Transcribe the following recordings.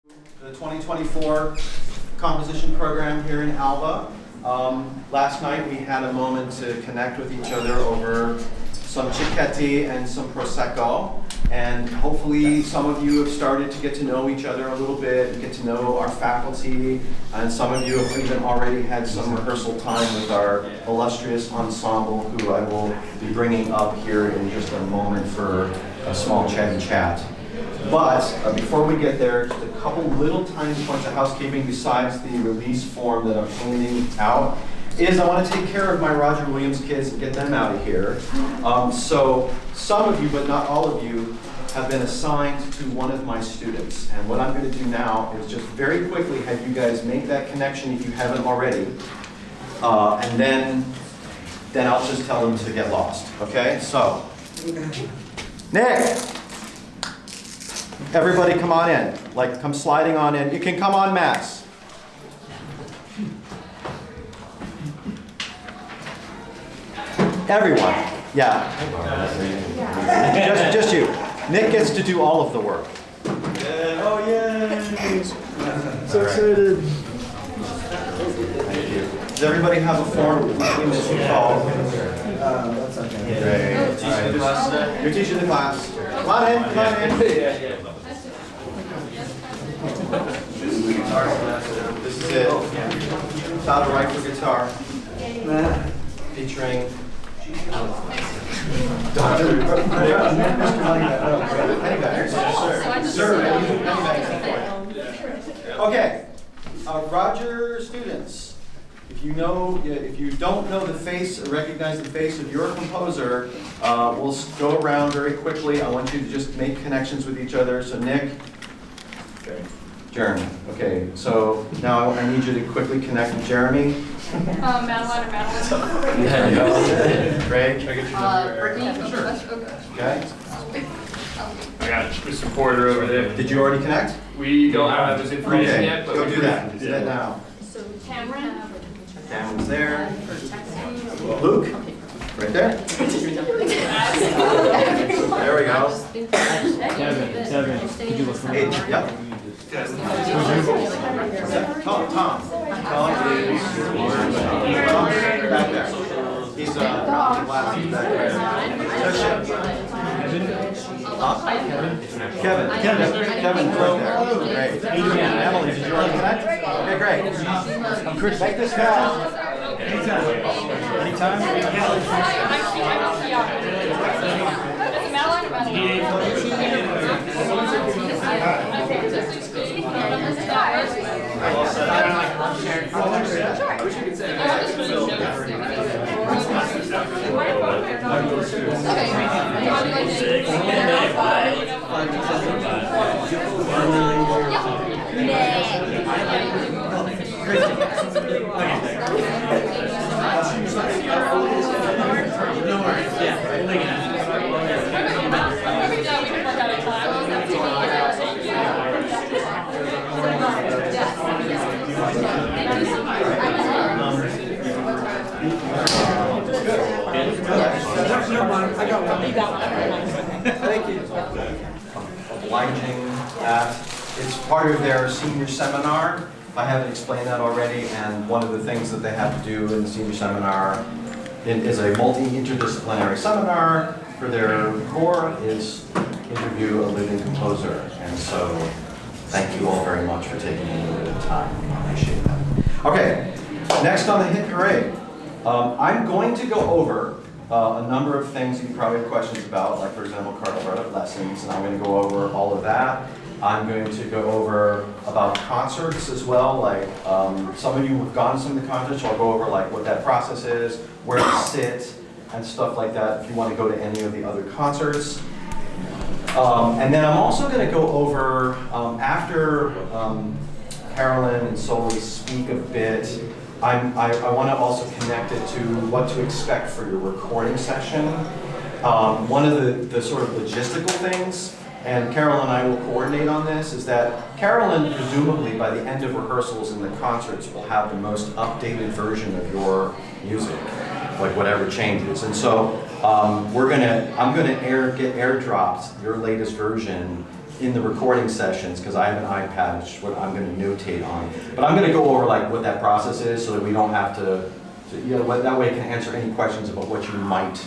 The 2024 composition program here in Alba. Last night we had a moment to connect with each other over some cicchetti and some prosecco, and hopefully some of you have started to get to know each other a little bit and get to know our faculty, and some of you have even already had some rehearsal time with our illustrious ensemble, who I will be bringing up here in just a moment for a small chat. But before we get there, just a couple little tiny points of housekeeping besides the release form that I'm handing out, is I want to take care of my Roger Williams kids and get them out of here. So some of you, but not all of you, have been assigned to one of my students. And what I'm going to do now is just very quickly have you guys make that connection if you haven't already. And then I'll just tell them to get lost. Okay? So, Nick! Everybody come on in. Like, come sliding on in. You can come on mass. Everyone. Yeah. Just you. Nick gets to do all of the work. Oh, yeah. So excited. Thank you. Does everybody have a form between this and call? That's okay. Great. You're teaching the class. Come on in. Come on in. This is it. How to write for guitar. Featuring Dr. Okay, Roger students, if you don't know the face or recognize the face of your composer, we'll go around very quickly. I want you to just make connections with each other. So Nick, Jeremy. Okay, so now I need you to quickly connect with Jeremy. Madeline or Madeline? Great. Sure. Okay. I got a supporter over there. Did you already connect? We don't have this information yet, but go do that. Do that now. So Cameron? Cameron's there. Luke? Right there. There we go. Kevin, could you look for me? Yep. Tom is back there. He's glasses back there. Kevin's right there. Great. Emily, did you already connect? Okay, great. I'm Chris. Make this fast. Anytime. Thank you. Obliging that. It's part of their senior seminar. I haven't explained that already, and one of the things that they have to do in the senior seminar is a multi-interdisciplinary seminar for their core is interview a living composer. And so thank you all very much for taking a little bit of time. I appreciate that. Okay, next on the hit parade. I'm going to go over a number of things you probably have questions about, like for example, Cardinal brought up lessons, and I'm going to go over all of that. I'm going to go over about concerts as well, like some of you have gone to some of the concerts, so I'll go over like what that process is, where to sit, and stuff like that if you want to go to any of the other concerts. And then I'm also going to go over, after Carolyn and Soli speak a bit, I want to also connect it to what to expect for your recording session. One of the sort of logistical things, and Carol and I will coordinate on this, is that Carolyn presumably by the end of rehearsals and the concerts will have the most updated version of your music, like whatever changes. And so I'm gonna get airdropped your latest version in the recording sessions, because I have an iPad, which is what I'm going to notate on. But I'm going to go over like what that process is, so that we don't have to. So, you know, that way I can answer any questions about what you might,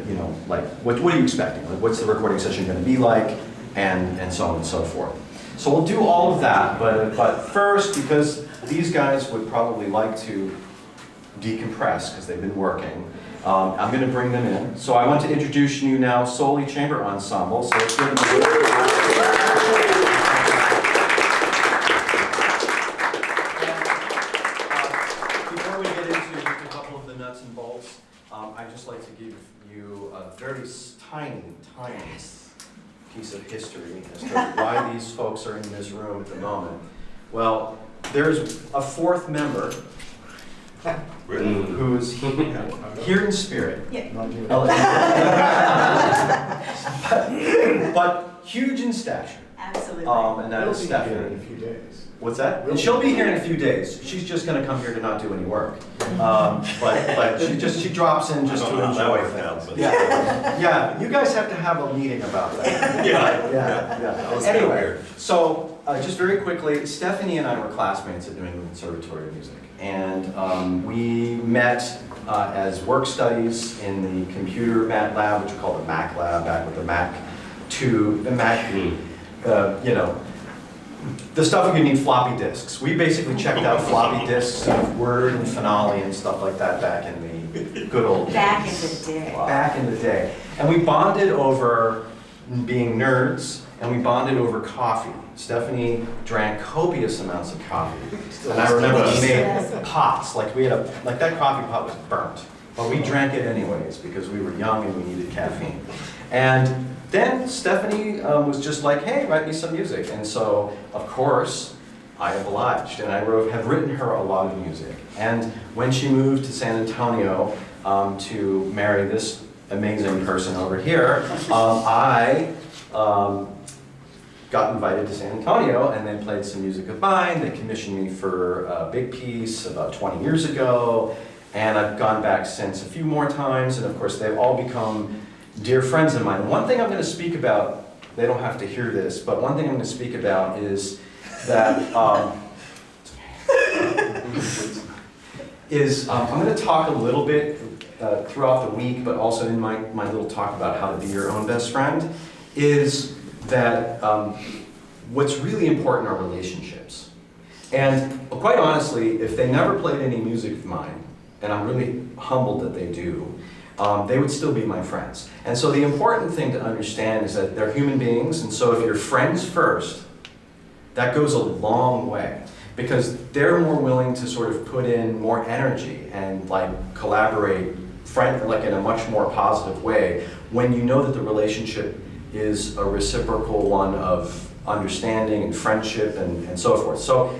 you know, like what are you expecting? Like, what's the recording session going to be like, and so on and so forth. So we'll do all of that, but first, because these guys would probably like to decompress because they've been working, I'm going to bring them in. So I want to introduce you now, Solely Chamber Ensemble. So let's give them Before we get into just a couple of the nuts and bolts, I'd just like to give you a very tiny piece of history as to why these folks are in this room at the moment. Well, there's a fourth member who's here in spirit. But huge in stature. Absolutely. And that is Stephanie. In a few days. What's that? And she'll be here in a few days. She's just going to come here to not do any work. But she drops in just to enjoy things. Yeah. You guys have to have a meeting about that. Yeah. Anyway, so just very quickly, Stephanie and I were classmates at New England Conservatory of Music, and we met as work studies in the computer lab, which we call the Mac lab, back with the Mac 2, the Mac, you know. The stuff you need floppy disks. We basically checked out floppy disks of Word and Finale and stuff like that back in the good old days. Back in the day. Back in the day. And we bonded over being nerds, and we bonded over coffee. Stephanie drank copious amounts of coffee. And I remember we made pots, like that coffee pot was burnt. But we drank it anyways because we were young and we needed caffeine. And then Stephanie was just like, hey, write me some music. And so, of course, I obliged. And I have written her a lot of music. And when she moved to San Antonio to marry this amazing person over here, I got invited to San Antonio and then played some music of mine. They commissioned me for a big piece about 20 years ago. And I've gone back since a few more times. And of course, they've all become dear friends of mine. One thing I'm going to speak about, they don't have to hear this, but one thing I'm going to speak about is that I'm going to talk a little bit throughout the week, but also in my little talk about how to be your own best friend, is that what's really important are relationships. And quite honestly, if they never played any music of mine, and I'm really humbled that they do, they would still be my friends. And so the important thing to understand is that they're human beings, and so if you're friends first, that goes a long way, because they're more willing to sort of put in more energy and like collaborate like in a much more positive way when you know that the relationship is a reciprocal one of understanding and friendship and so forth. So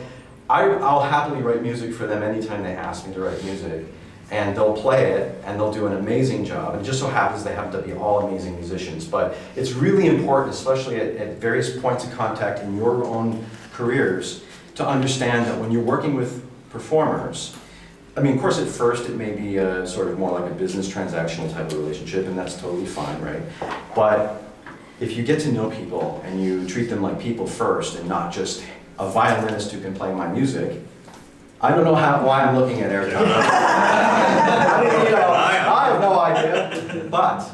I'll happily write music for them anytime they ask me to write music. And they'll play it, and they'll do an amazing job. And it just so happens they happen to be all amazing musicians. But it's really important, especially at various points of contact in your own careers, to understand that when you're working with performers, I mean, of course, at first it may be a sort of more like a business transactional type of relationship, and that's totally fine, right? But if you get to know people and you treat them like people first and not just a violinist who can play my music, I don't know why I'm looking at Eric. I have no idea. But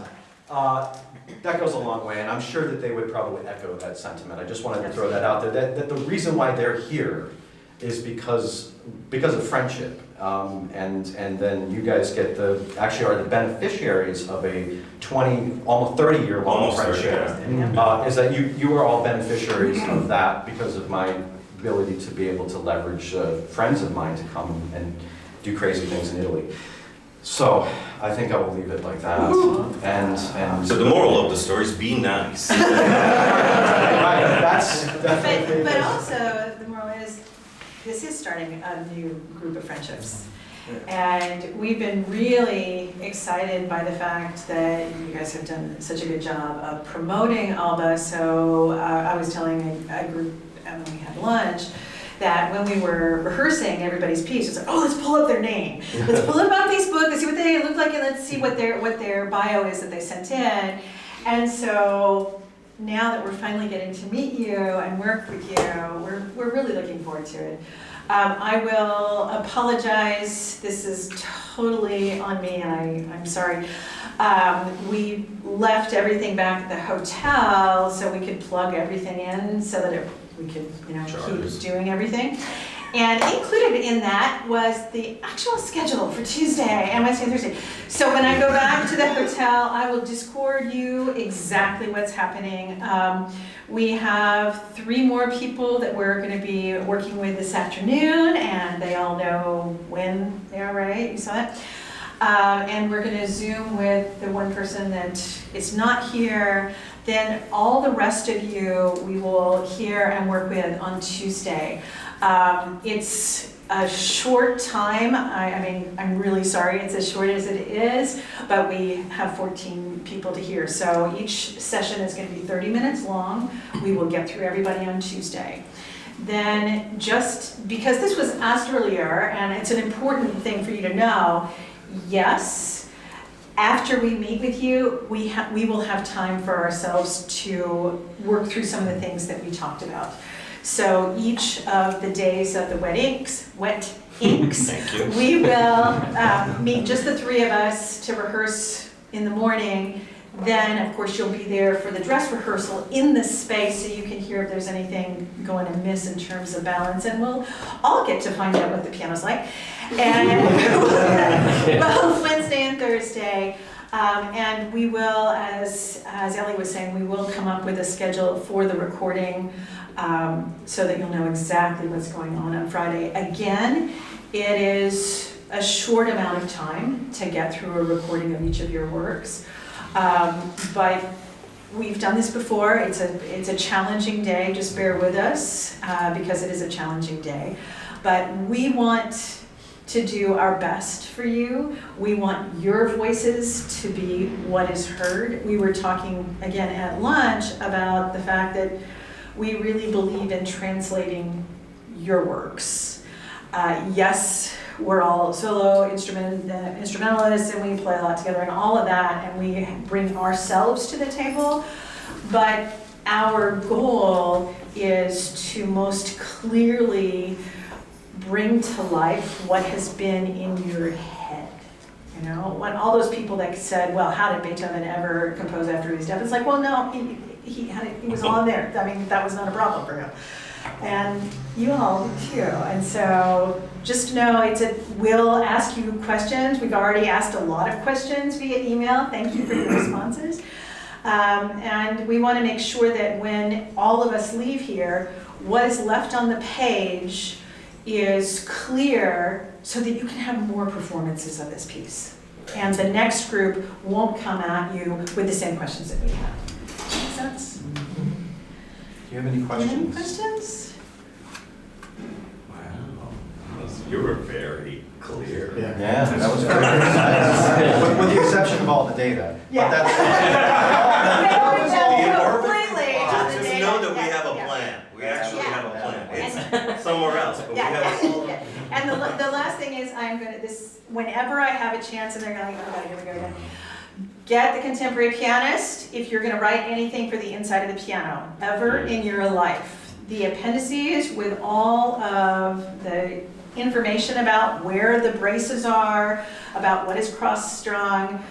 that goes a long way, and I'm sure that they would probably echo that sentiment. I just wanted to throw that out there, that the reason why they're here is because of friendship. And then you guys actually are the beneficiaries of a 20, almost 30-year long friendship. Is that you are all beneficiaries of that because of my ability to be able to leverage friends of mine to come and do crazy things in Italy. So I think I will leave it like that. And so the moral of the story is be nice. Right, that's definitely. But also the moral is this is starting a new group of friendships. And we've been really excited by the fact that you guys have done such a good job of promoting Alba. So I was telling a group when we had lunch that when we were rehearsing everybody's piece, it was like, oh, let's pull up their name. Let's pull them on Facebook, let's see what they look like, and let's see what their bio is that they sent in. And so now that we're finally getting to meet you and work with you, we're really looking forward to it. I will apologize, this is totally on me, and I'm sorry. We left everything back at the hotel so we could plug everything in so that we could, keep doing everything. And included in that was the actual schedule for Tuesday and Wednesday and Thursday. So when I go back to the hotel, I will Discord you exactly what's happening. We have 3 more people that we're going to be working with this afternoon, and they all know when they are, right? You saw it? And we're going to Zoom with the one person that is not here. Then all the rest of you we will hear and work with on Tuesday. It's a short time. I mean, I'm really sorry it's as short as it is, but we have 14 people to hear. So each session is going to be 30 minutes long. We will get through everybody on Tuesday. Then just because this was asked earlier, and it's an important thing for you to know, yes, after we meet with you, we will have time for ourselves to work through some of the things that we talked about. So each of the days of the wet inks, we will meet just the 3 of us to rehearse in the morning. Then, of course, you'll be there for the dress rehearsal in the space so you can hear if there's anything going amiss in terms of balance. And we'll all get to find out what the piano's like. And both Wednesday and Thursday. And we will, as Ellie was saying, we will come up with a schedule for the recording so that you'll know exactly what's going on Friday. Again, it is a short amount of time to get through a recording of each of your works. But we've done this before. It's a challenging day. Just bear with us because it is a challenging day. But we want to do our best for you. We want your voices to be what is heard. We were talking again at lunch about the fact that we really believe in translating your works. Yes, we're all solo instrumentalists and we play a lot together and all of that, and we bring ourselves to the table, but our goal is to most clearly bring to life what has been in your head. When all those people that said, well, how did Beethoven ever compose after he was deaf? It's like, well, no, he was all there. I mean, that was not a problem for him. And you all too. And so just know we'll ask you questions. We've already asked a lot of questions via email. Thank you for your responses. And we want to make sure that when all of us leave here, what is left on the page is clear so that you can have more performances of this piece. And the next group won't come at you with the same questions that we have. Makes sense? Do you have any questions? Any questions? Wow, you were very clear. Yeah, that was very nice. With the exception of all the data. Yeah. But that's Completely. Just know that we have a plan. We actually have a plan. It's somewhere else, but we have a plan. And the last thing is, whenever I have a chance, and they're going, oh God, here we go again. Get the contemporary pianist if you're going to write anything for the inside of the piano ever in your life. The appendices with all of the information about where the braces are, about what is cross-strung.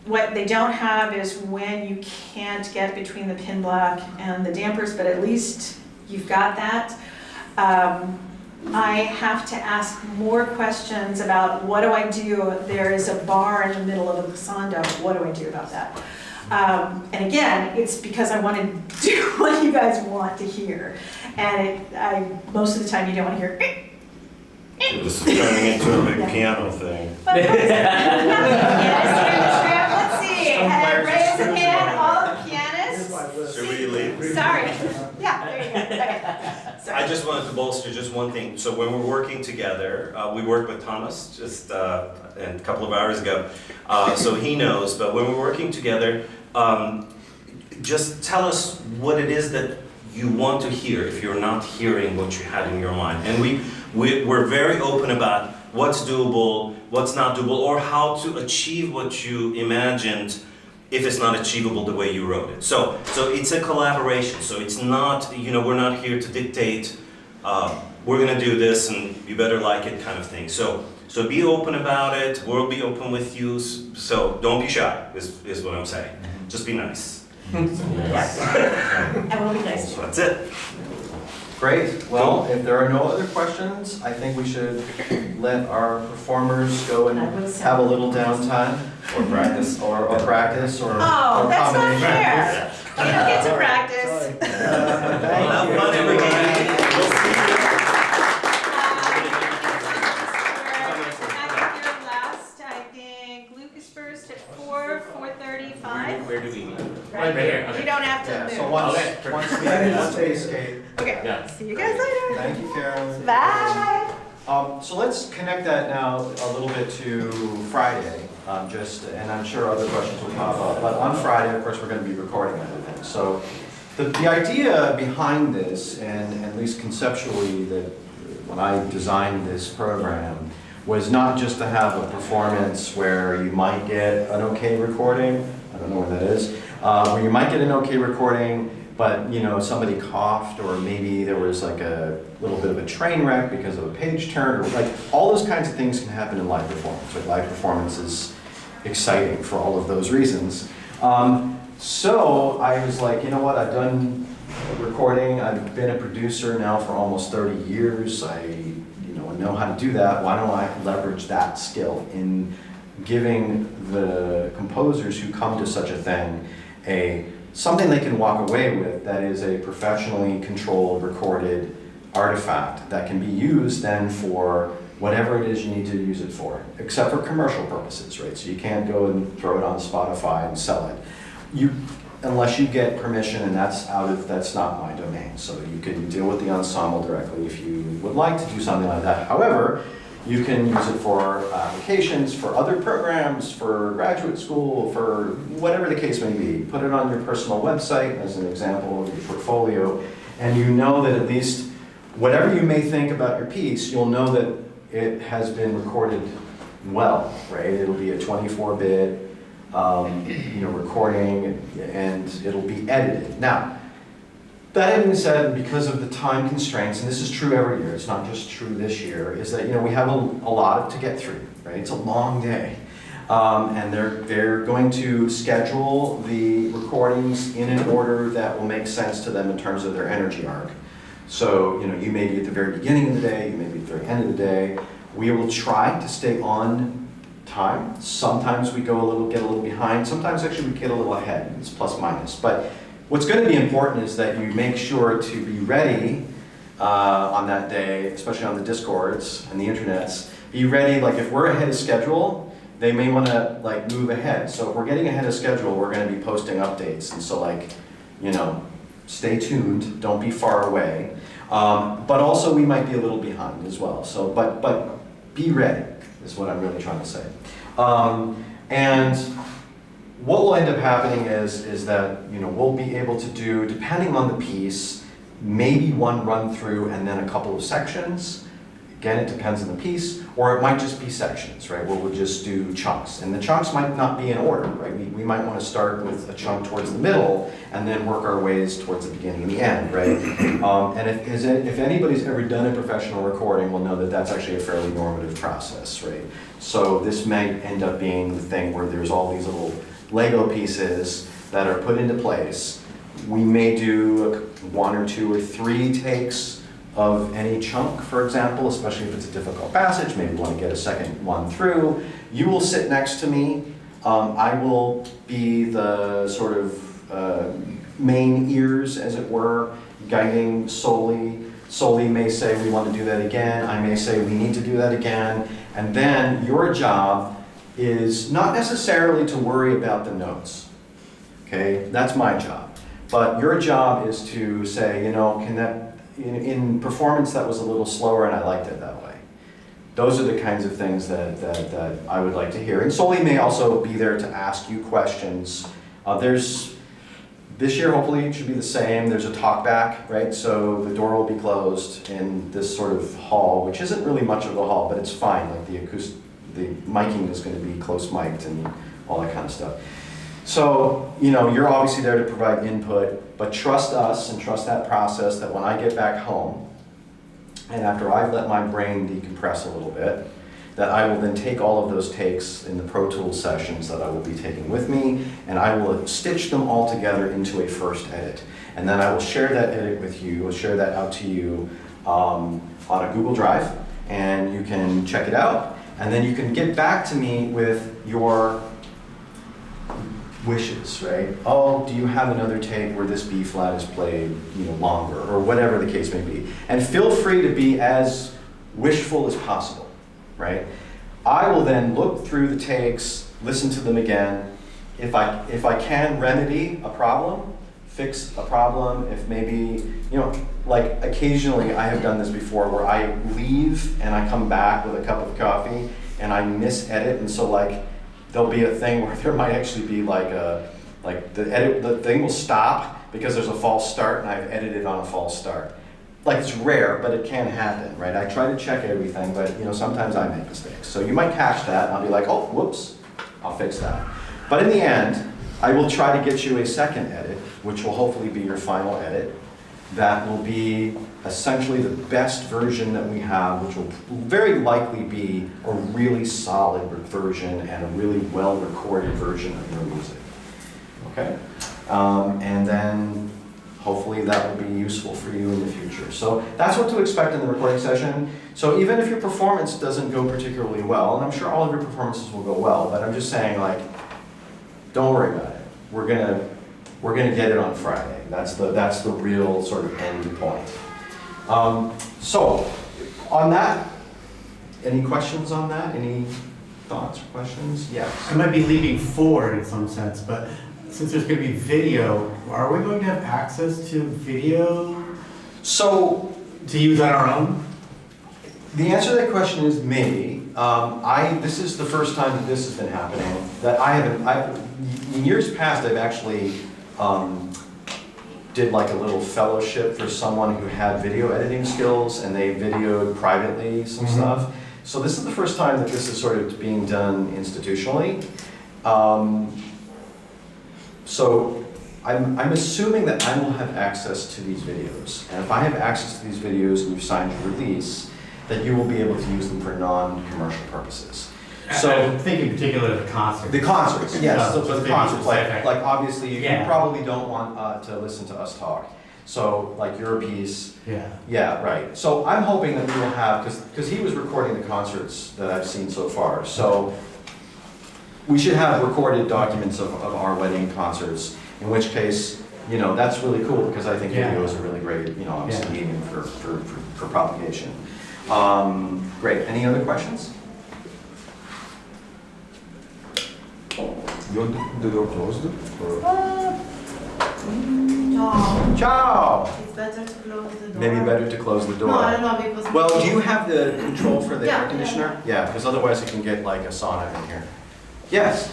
What they don't have is when you can't get between the pin block and the dampers, but at least you've got that. I have to ask more questions about what do I do? There is a bar in the middle of a glissando. What do I do about that? And again, it's because I want to do what you guys want to hear. And most of the time you don't want to hear. This is turning into a big piano thing. But let's see. Raise a hand, all the pianists. Should we leave? Sorry. Yeah, there you go. Okay. Sorry. I just wanted to bolster just one thing. So when we're working together, we worked with Thomas just a couple of hours ago, so he knows. But when we're working together, just tell us what it is that you want to hear if you're not hearing what you had in your mind. And we're very open about what's doable, what's not doable, or how to achieve what you imagined if it's not achievable the way you wrote it. So it's a collaboration. So it's not, we're not here to dictate, we're gonna do this and you better like it kind of thing. So be open about it, we'll be open with you, so don't be shy, is what I'm saying. Just be nice. Yes. And we'll be nice to So you. that's it. Great. Well, if there are no other questions, I think we should let our performers go and have a little downtime. Or practice. Or practice, or Oh, or that's not combination. fair. You don't get to practice. Well, have fun, everybody. We'll see you. I think Luke is first at 4:35. Where do we meet? Right here, You don't have to Yeah, move. so once we escape. Okay, Yeah. see you guys later. Thank you, Carolyn. Bye. So let's connect that now a little bit to Friday, and I'm sure other questions will pop up. But on Friday, of course, we're going to be recording everything. So the idea behind this, and at least conceptually, that when I designed this program, was not just to have a performance where you might get an okay recording. I don't know what that is. Where you might get an okay recording, but somebody coughed, or maybe there was like a little bit of a train wreck because of a page turn, or like all those kinds of things can happen in live performance. Like live performance is exciting for all of those reasons. So I was like, you know what? I've done recording. I've been a producer now for almost 30 years. I know how to do that. Why don't I leverage that skill in giving the composers who come to such a thing something they can walk away with that is a professionally controlled, recorded artifact that can be used then for whatever it is you need to use it for, except for commercial purposes, right? So you can't go and throw it on Spotify and sell it. Unless you get permission, and that's not my domain. So you can deal with the ensemble directly if you would like to do something like that. However, you can use it for applications, for other programs, for graduate school, for whatever the case may be. Put it on your personal website as an example of your portfolio, and you know that at least whatever you may think about your piece, you'll know that it has been recorded well, right? It'll be a 24-bit recording, and it'll be edited. Now, that having said, because of the time constraints, and this is true every year, it's not just true this year, is that we have a lot to get through, right? It's a long day. And they're going to schedule the recordings in an order that will make sense to them in terms of their energy arc. So, you may be at the very beginning of the day, you may be at the very end of the day. We will try to stay on time. Sometimes we get a little behind. Sometimes actually we get a little ahead. It's plus minus. But what's going to be important is that you make sure to be ready on that day, especially on the Discords and the internets. Be ready, like if we're ahead of schedule, they may want to move ahead. So if we're getting ahead of schedule, we're going to be posting updates. And so stay tuned, don't be far away. But also we might be a little behind as well. So, but be ready is what I'm really trying to say. And what will end up happening is that we'll be able to do, depending on the piece, maybe one run through and then a couple of sections. Again, it depends on the piece, or it might just be sections, right? Where we'll just do chunks, and the chunks might not be in order, right? We might want to start with a chunk towards the middle and then work our ways towards the beginning and the end, right? And if anybody's ever done a professional recording, will know that that's actually a fairly normative process, right? So this may end up being the thing where there's all these little Lego pieces that are put into place. We may do 1 or 2 or 3 takes of any chunk, for example, especially if it's a difficult passage, maybe you want to get a second one through. You will sit next to me. I will be the sort of main ears, as it were, guiding solely. Solely may say we want to do that again. I may say we need to do that again. And then your job is not necessarily to worry about the notes. Okay, that's my job. But your job is to say, can that, in performance that was a little slower and I liked it that way. Those are the kinds of things that I would like to hear. And Soli may also be there to ask you questions. This year, hopefully, it should be the same. There's a talkback, right? So the door will be closed in this sort of hall, which isn't really much of a hall, but it's fine. Like the miking is going to be close mic'd and all that kind of stuff. So, you know, you're obviously there to provide input, but trust us and trust that process that when I get back home, and after I've let my brain decompress a little bit, that I will then take all of those takes in the Pro Tools sessions that I will be taking with me, and I will stitch them all together into a first edit. And then I will share that edit with you, share that out to you on a Google Drive, and you can check it out, and then you can get back to me with your wishes, right? Oh, do you have another take where this B flat is played, you know, longer, or whatever the case may be. And feel free to be as wishful as possible, right? I will then look through the takes, listen to them again. If I can remedy a problem, fix a problem, if maybe, you know, like occasionally I have done this before where I leave and I come back with a cup of coffee and I mis-edit, and so like, there'll be a thing where there might actually be like the thing will stop because there's a false start and I've edited on a false start. Like, it's rare, but it can happen, right? I try to check everything, but you know, sometimes I make mistakes. So you might catch that and I'll be like, oh, whoops, I'll fix that. But in the end, I will try to get you a second edit, which will hopefully be your final edit. That will be essentially the best version that we have, which will very likely be a really solid version and a really well-recorded version of your music. Okay? And then hopefully that will be useful for you in the future. So that's what to expect in the recording session. So even if your performance doesn't go particularly well, and I'm sure all of your performances will go well, but I'm just saying, like, don't worry about it. We're gonna get it on Friday. That's the real sort of end point. So on that, any questions on that? Any thoughts or questions? Yes. I might be leaping forward in some sense, but since there's going to be video, are we going to have access to video So to use on our own? the answer to that question is maybe. This is the first time that this has been happening. That in years past, I've actually did like a little fellowship for someone who had video editing skills, and they videoed privately some stuff. So this is the first time that this is sort of being done institutionally. So I'm assuming that I will have access to these videos. And if I have access to these videos and you've signed your release, that you will be able to use them for non-commercial purposes. So I'm thinking particularly of the concert. the concerts, yes, So so the just concerts, maybe like obviously you Yeah. probably don't want to listen to us talk. So like your piece, Yeah. yeah, right. So I'm hoping that we will have, because he was recording the concerts that I've seen so far. So we should have recorded documents of our wedding concerts, in which case, you know, that's really cool, because I think Yeah. video is a really great, you know, obviously Yeah. medium for propagation. Great, any other questions? You want the door closed? Or? No, Ciao! it's better to close the door. Maybe better to close the door. No, I don't know, because. Well, do you have the control for the Yeah, air conditioner? Yeah, because otherwise it can get like a sauna in here. Yes?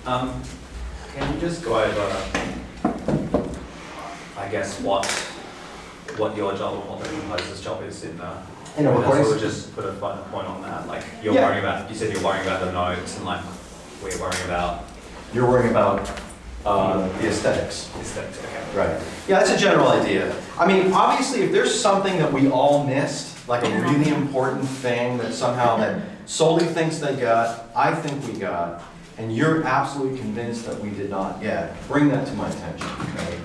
Can you just go over, I guess, what your job and what the composer's job is in the... In a recording So we'll just put a final point on that, like, you're Yeah. worrying about, you said you're worrying about the notes, and like, we're worrying about You're worrying about the aesthetics. aesthetics, okay. Right. Yeah, that's a general idea. I mean, obviously, if there's something that we all missed, like a really important thing that somehow that Soli thinks they got, I think we got, and you're absolutely convinced that we did not get, bring that to my attention, okay?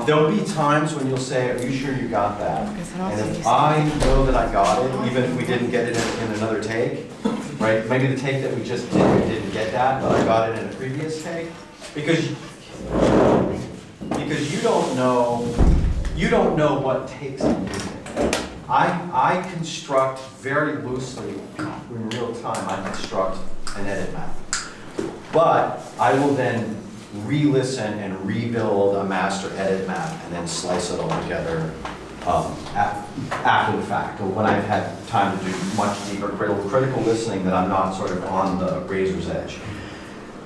There'll be times when you'll say, are you sure you got that? And if I know that I got it, even if we didn't get it in another take, right? Maybe the take that we just did, we didn't get that, but I got it in a previous take. Because you don't know what takes I'm using. I construct very loosely in real time. I construct an edit map, but I will then re-listen and rebuild a master edit map and then slice it all together after the fact, or when I've had time to do much deeper critical listening that I'm not sort of on the razor's edge.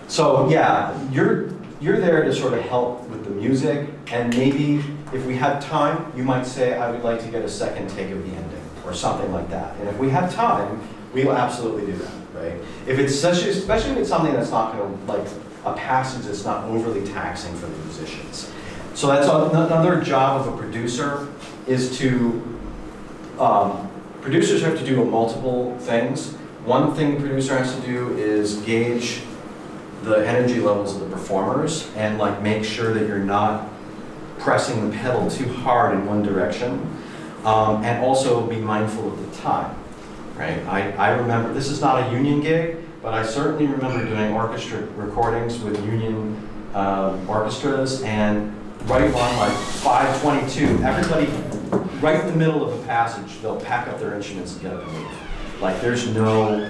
So yeah, you're there to sort of help with the music, and maybe if we have time, you might say, I would like to get a second take of the ending, or something like that. And if we have time, we will absolutely do that, right? If it's especially if it's something that's not gonna like a passage that's not overly taxing for the musicians. So that's another job of a producer is to, producers have to do multiple things. One thing the producer has to do is gauge the energy levels of the performers and like make sure that you're not pressing the pedal too hard in one direction, and also be mindful of the time, right? I remember, this is not a union gig, but I certainly remember doing orchestra recordings with union orchestras, and right on like 5:22, everybody, right in the middle of a passage, they'll pack up their instruments and get up and leave. Like there's no,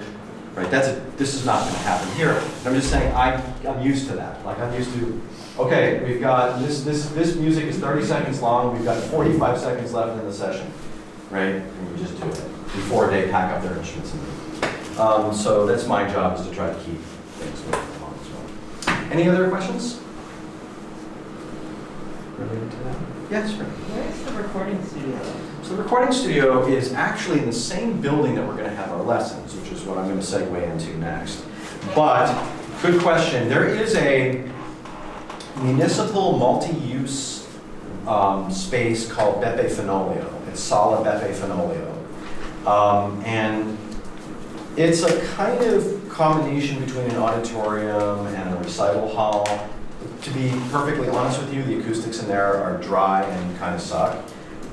right, this is not gonna happen here. I'm just saying, I'm used to that. Like I'm used to, okay, we've got, this music is 30 seconds long, we've got 45 seconds left in the session, right? And we just do it before they pack up their instruments and leave. So that's my job, is to try to keep things moving along as well. Any other questions related to that? Yes, Rick. Where's the recording studio? So the recording studio is actually in the same building that we're going to have our lessons, which is what I'm going to segue into next. But, good question. There is a municipal multi-use space called Beppe Fenoglio. It's Sala Beppe Fenoglio. And it's a kind of combination between an auditorium and a recital hall. To be perfectly honest with you, the acoustics in there are dry and kind of suck.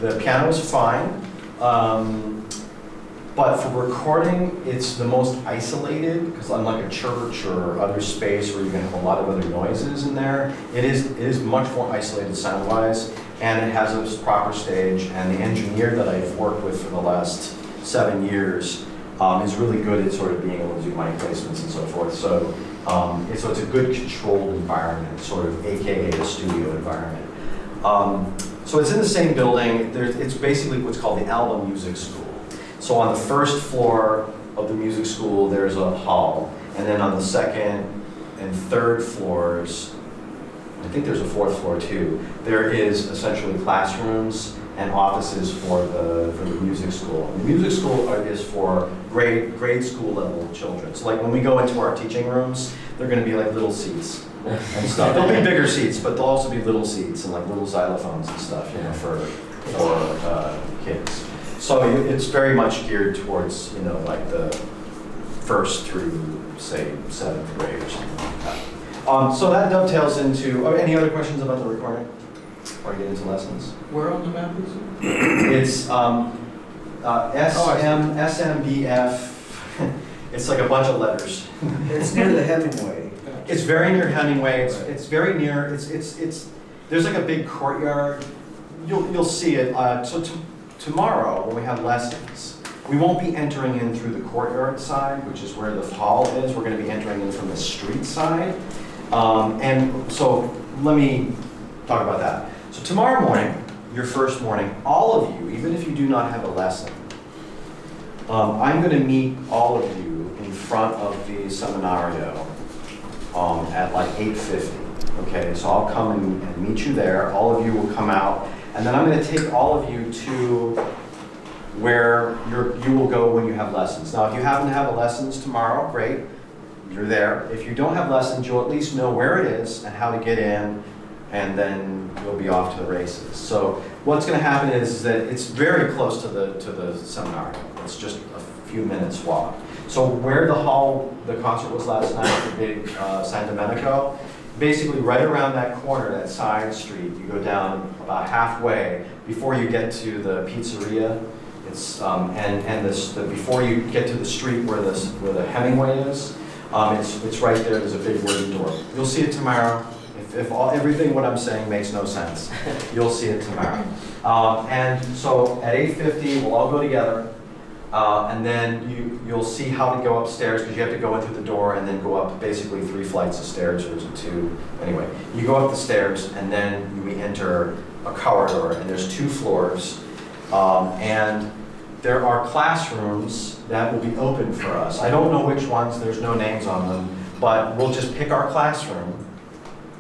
The piano is fine, but for recording, it's the most isolated, because unlike a church or other space where you're going to have a lot of other noises in there, it is much more isolated sound-wise, and it has a proper stage, and the engineer that I've worked with for the last 7 years is really good at sort of being able to do mic placements and so forth. So it's a good controlled environment, sort of AKA a studio environment. So it's in the same building. It's basically what's called the Alba Music School. So on the first floor of the music school, there's a hall. And then on the second and third floors, I think there's a fourth floor too, there is essentially classrooms and offices for the music school. And the music school is for grade school level children. So like when we go into our teaching rooms, they're going to be like little seats and stuff. There'll be bigger seats, but there'll also be little seats and like little xylophones and stuff, you know, for kids. So it's very much geared towards, you know, like the first through, say, 7th grade or something like that. So that dovetails into, any other questions about the recording? Or get into lessons? Where on the map is it? It's SMBF. It's like a bunch of letters. It's near the Hemingway. It's very near Hemingway. It's very near. There's like a big courtyard. You'll see it. So tomorrow when we have lessons, we won't be entering in through the courtyard side, which is where the hall is. We're going to be entering in from the street side. And so let me talk about that. So tomorrow morning, your first morning, all of you, even if you do not have a lesson, I'm going to meet all of you in front of the seminario at like 8:50. Okay, so I'll come and meet you there. All of you will come out, and then I'm going to take all of you to where you will go when you have lessons. Now, if you happen to have lessons tomorrow, great, you're there. If you don't have lessons, you'll at least know where it is and how to get in, and then you'll be off to the races. So what's going to happen is that it's very close to the seminar. It's just a few minutes walk. So where the concert was last night, the big San Domenico, basically right around that corner, that side street, you go down about halfway before you get to the pizzeria. It's before you get to the street where the Hemingway is, it's right there. There's a big wooden door. You'll see it tomorrow. If everything what I'm saying makes no sense, you'll see it tomorrow. And so at 8:50, we'll all go together, and then you'll see how to go upstairs, because you have to go in through the door and then go up basically 3 flights of stairs, or 2. Anyway, you go up the stairs and then we enter a corridor, and there's 2 floors, and there are classrooms that will be open for us. I don't know which ones, there's no names on them, but we'll just pick our classroom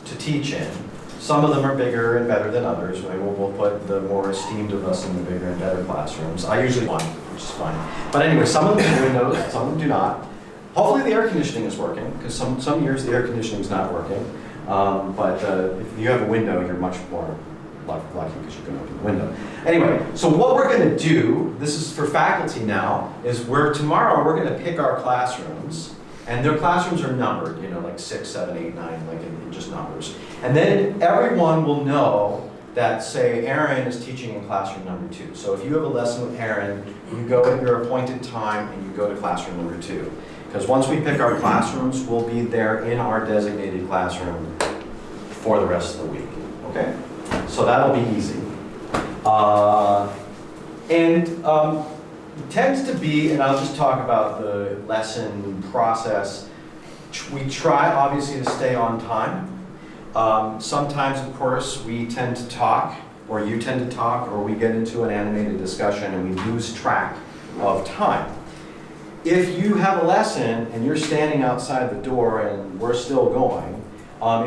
to teach in. Some of them are bigger and better than others. We'll put the more esteemed of us in the bigger and better classrooms. I usually one, which is fine. But anyway, some of them have windows, some of them do not. Hopefully the air conditioning is working, because some years the air conditioning is not working. But if you have a window, you're much more lucky because you can open the window. Anyway, so what we're going to do, this is for faculty now, is tomorrow we're going to pick our classrooms, and their classrooms are numbered, you know, like 6, 7, 8, 9, like in just numbers. And then everyone will know that, say, Aaron is teaching in classroom number 2. So if you have a lesson with Aaron, you go at your appointed time and you go to classroom number 2. Because once we pick our classrooms, we'll be there in our designated classroom for the rest of the week, okay? So that'll be easy. Tends to be, and I'll just talk about the lesson process, we try obviously to stay on time. Sometimes, of course, we tend to talk, or you tend to talk, or we get into an animated discussion and we lose track of time. If you have a lesson and you're standing outside the door and we're still going,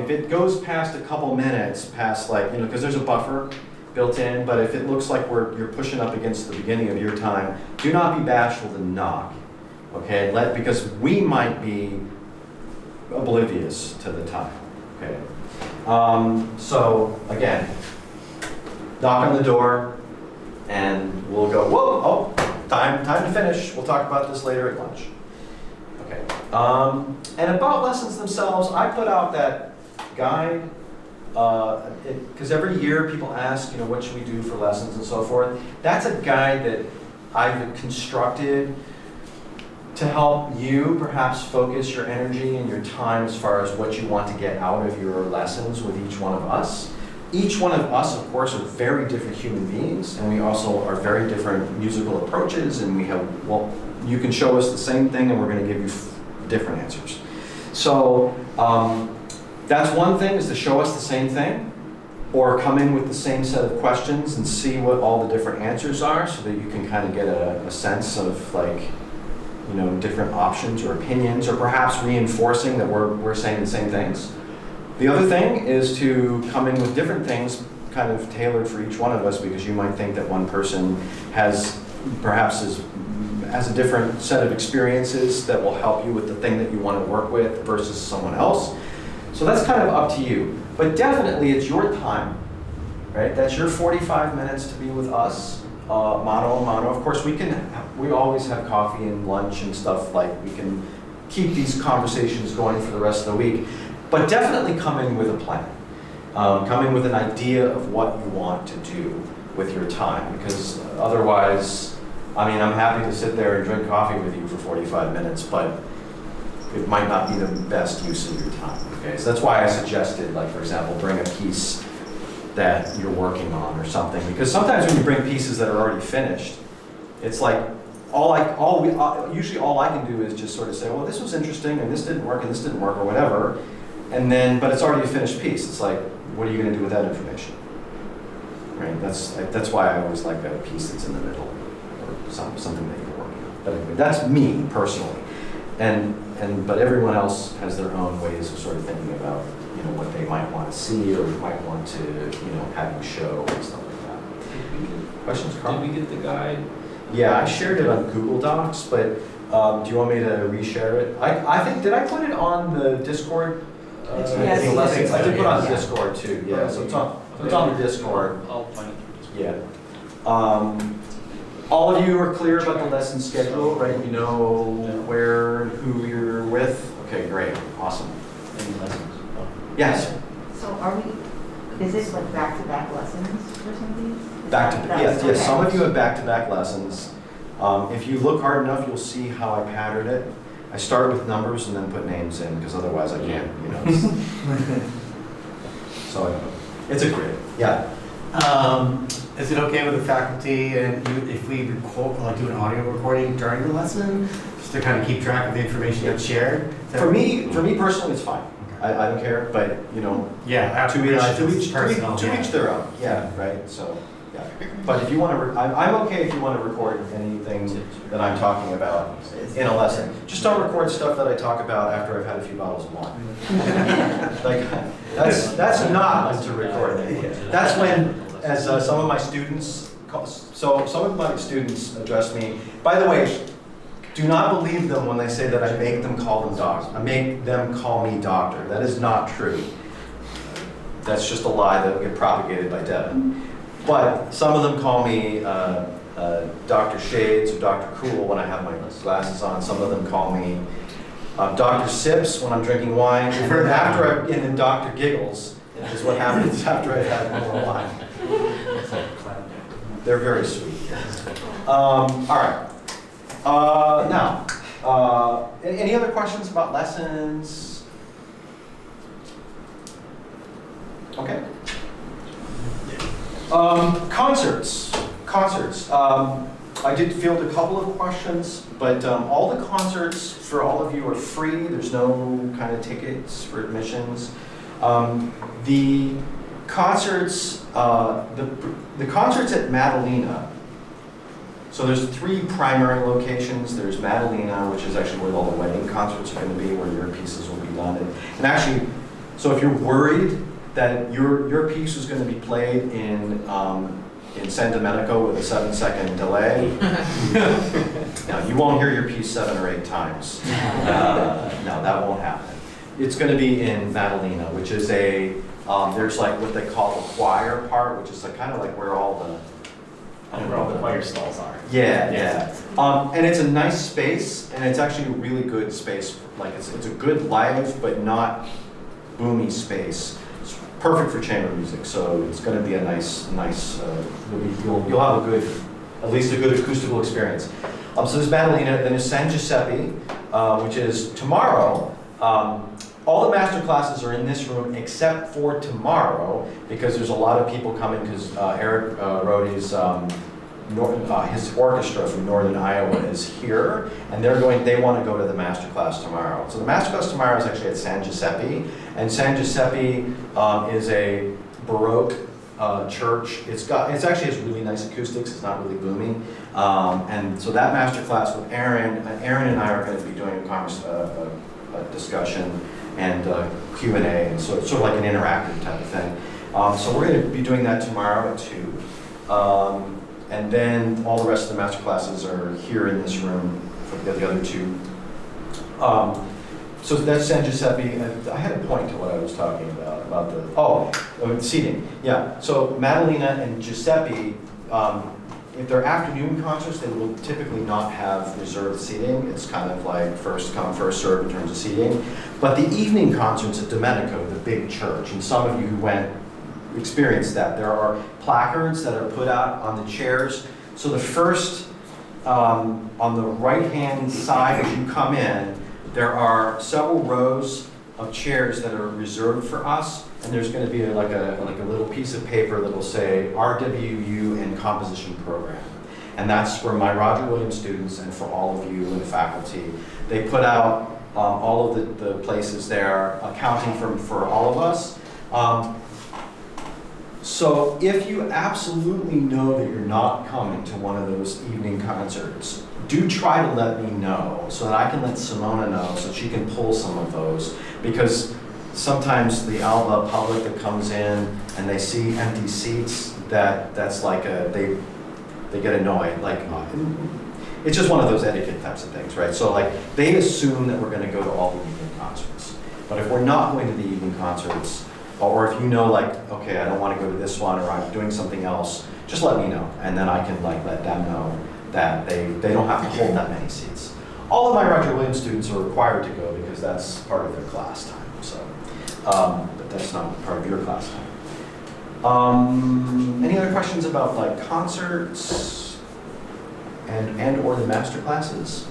if it goes past a couple minutes, past like, you know, because there's a buffer built in, but if it looks like you're pushing up against the beginning of your time, do not be bashful to knock, okay? Because we might be oblivious to the time, okay? So again, knock on the door, and we'll go, whoa, oh, time to finish. We'll talk about this later at lunch. Okay. And about lessons themselves, I put out that guide, because every year people ask, you know, what should we do for lessons and so forth. That's a guide that I've constructed to help you perhaps focus your energy and your time as far as what you want to get out of your lessons with each one of us. Each one of us, of course, are very different human beings, and we also are very different musical approaches, and we have, well, you can show us the same thing and we're going to give you different answers. So that's one thing, is to show us the same thing, or come in with the same set of questions and see what all the different answers are, so that you can kind of get a sense of, like, you know, different options or opinions, or perhaps reinforcing that we're saying the same things. The other thing is to come in with different things kind of tailored for each one of us, because you might think that one person has a different set of experiences that will help you with the thing that you want to work with versus someone else. So that's kind of up to you. But definitely it's your time, right? That's your 45 minutes to be with us, mano a mano. Of course, we always have coffee and lunch and stuff, like we can keep these conversations going for the rest of the week. But definitely come in with a plan. Come in with an idea of what you want to do with your time, because otherwise, I mean, I'm happy to sit there and drink coffee with you for 45 minutes, but it might not be the best use of your time, okay? So that's why I suggested, like, for example, bring a piece that you're working on or something, because sometimes when you bring pieces that are already finished, it's like, usually all I can do is just sort of say, well, this was interesting, and this didn't work, or whatever. And then, but it's already a finished piece. It's like, what are you going to do with that information? Right? That's why I always like a piece that's in the middle, or something that you're working on. But anyway, that's me personally, but everyone else has their own ways of sort of thinking about, you know, what they might want to see or might want to, you know, have you show and stuff like that. Questions, Carl? Did we get the guide? Yeah, I shared it on Google Docs, but do you want me to reshare it? I think, did I put it on the Discord? Yes. I did put it on Discord too, yeah, so it's on the Discord. I'll find it through Discord. Yeah. All of you are clear about the lesson schedule, right? You know who you're with? Okay, great, awesome. Any lessons? Yes, So is this like back-to-back lessons for some of these? yes, some of you have back-to-back lessons. If you look hard enough, you'll see how I patterned it. I start with numbers and then put names in, because otherwise I can't, you know. So it's a grid. Yeah. Is it okay with the faculty and you, if we record, like do an audio recording during the lesson, just to kind of keep track of the information that's shared? For me personally, it's fine. I don't care, but you know, Yeah, to each their own. Yeah, right. So yeah. But if you want to, I'm okay if you want to record anything that I'm talking about in a lesson. Just don't record stuff that I talk about after I've had a few bottles of wine. Like that's not meant to record. That's when, as some of my students address me. By the way, Do not believe them when they say that I make them call them doctor. I make them call me doctor. That is not true. That's just a lie that will get propagated by Devin. But some of them call me Dr. Shades or Dr. Cool when I have my glasses on. Some of them call me Dr. Sips when I'm drinking wine. And then and then Dr. Giggles is what happens after I've had more wine. They're very sweet. All right. Now, any other questions about lessons? Okay. Concerts. I did field a couple of questions, but all the concerts for all of you are free. There's no kind of tickets for admissions. The concerts, the concerts at Madalena. So there's 3 primary locations. There's Madalena, which is actually where all the wedding concerts are going to be, where your pieces will be done. And actually, so if you're worried that your piece is going to be played in San Domenico with a 7-second delay, now you won't hear your piece 7 or 8 times. No, that won't happen. It's going to be in Madalena, which is there's like what they call the choir part, which is like kind of like where all the Where all the choir stalls are. Yeah. And it's a nice space, and it's actually a really good space. Like it's a good live, but not boomy space. It's perfect for chamber music, so it's going to be a nice. You'll have at least a good acoustical experience. So there's Madalena, then there's San Giuseppe, which is tomorrow. All the master classes are in this room except for tomorrow, because there's a lot of people coming because Eric Rohde's his orchestra from Northern Iowa is here, and they want to go to the master class tomorrow. So the master class tomorrow is actually at San Giuseppe, and San Giuseppe is a Baroque church. It actually has really nice acoustics. It's not really booming, and so that master class with Aaron and I are going to be doing a discussion and Q&A, and so it's sort of like an interactive type of thing. So we're going to be doing that tomorrow at 2. And then all the rest of the master classes are here in this room for the other 2. So that's San Giuseppe. I had a point to what I was talking about the seating. Yeah, so Madalena and Giuseppe, if they're afternoon concerts, they will typically not have reserved seating. It's kind of like first come, first serve in terms of seating. But the evening concerts at Domenico, the big church, and some of you who went experienced that. There are placards that are put out on the chairs. So the first, on the right-hand side as you come in, there are several rows of chairs that are reserved for us, and there's going to be like a little piece of paper that will say RWU and Composition Program. And that's for my Roger Williams students and for all of you in the faculty. They put out all of the places there, accounting for all of us. So if you absolutely know that you're not coming to one of those evening concerts, do try to let me know so that I can let Simona know so she can pull some of those, because sometimes the Alba public that comes in and they see empty seats, that's like they get annoyed. Like it's just one of those etiquette types of things, right? So like they assume that we're going to go to all the evening concerts, but if we're not going to the evening concerts, or if you know, like, okay, I don't want to go to this one, or I'm doing something else, just let me know, and then I can like let them know that they don't have to hold that many seats. All of my Roger Williams students are required to go because that's part of their class time. So, but that's not part of your class time. Any other questions about like concerts and or the master classes?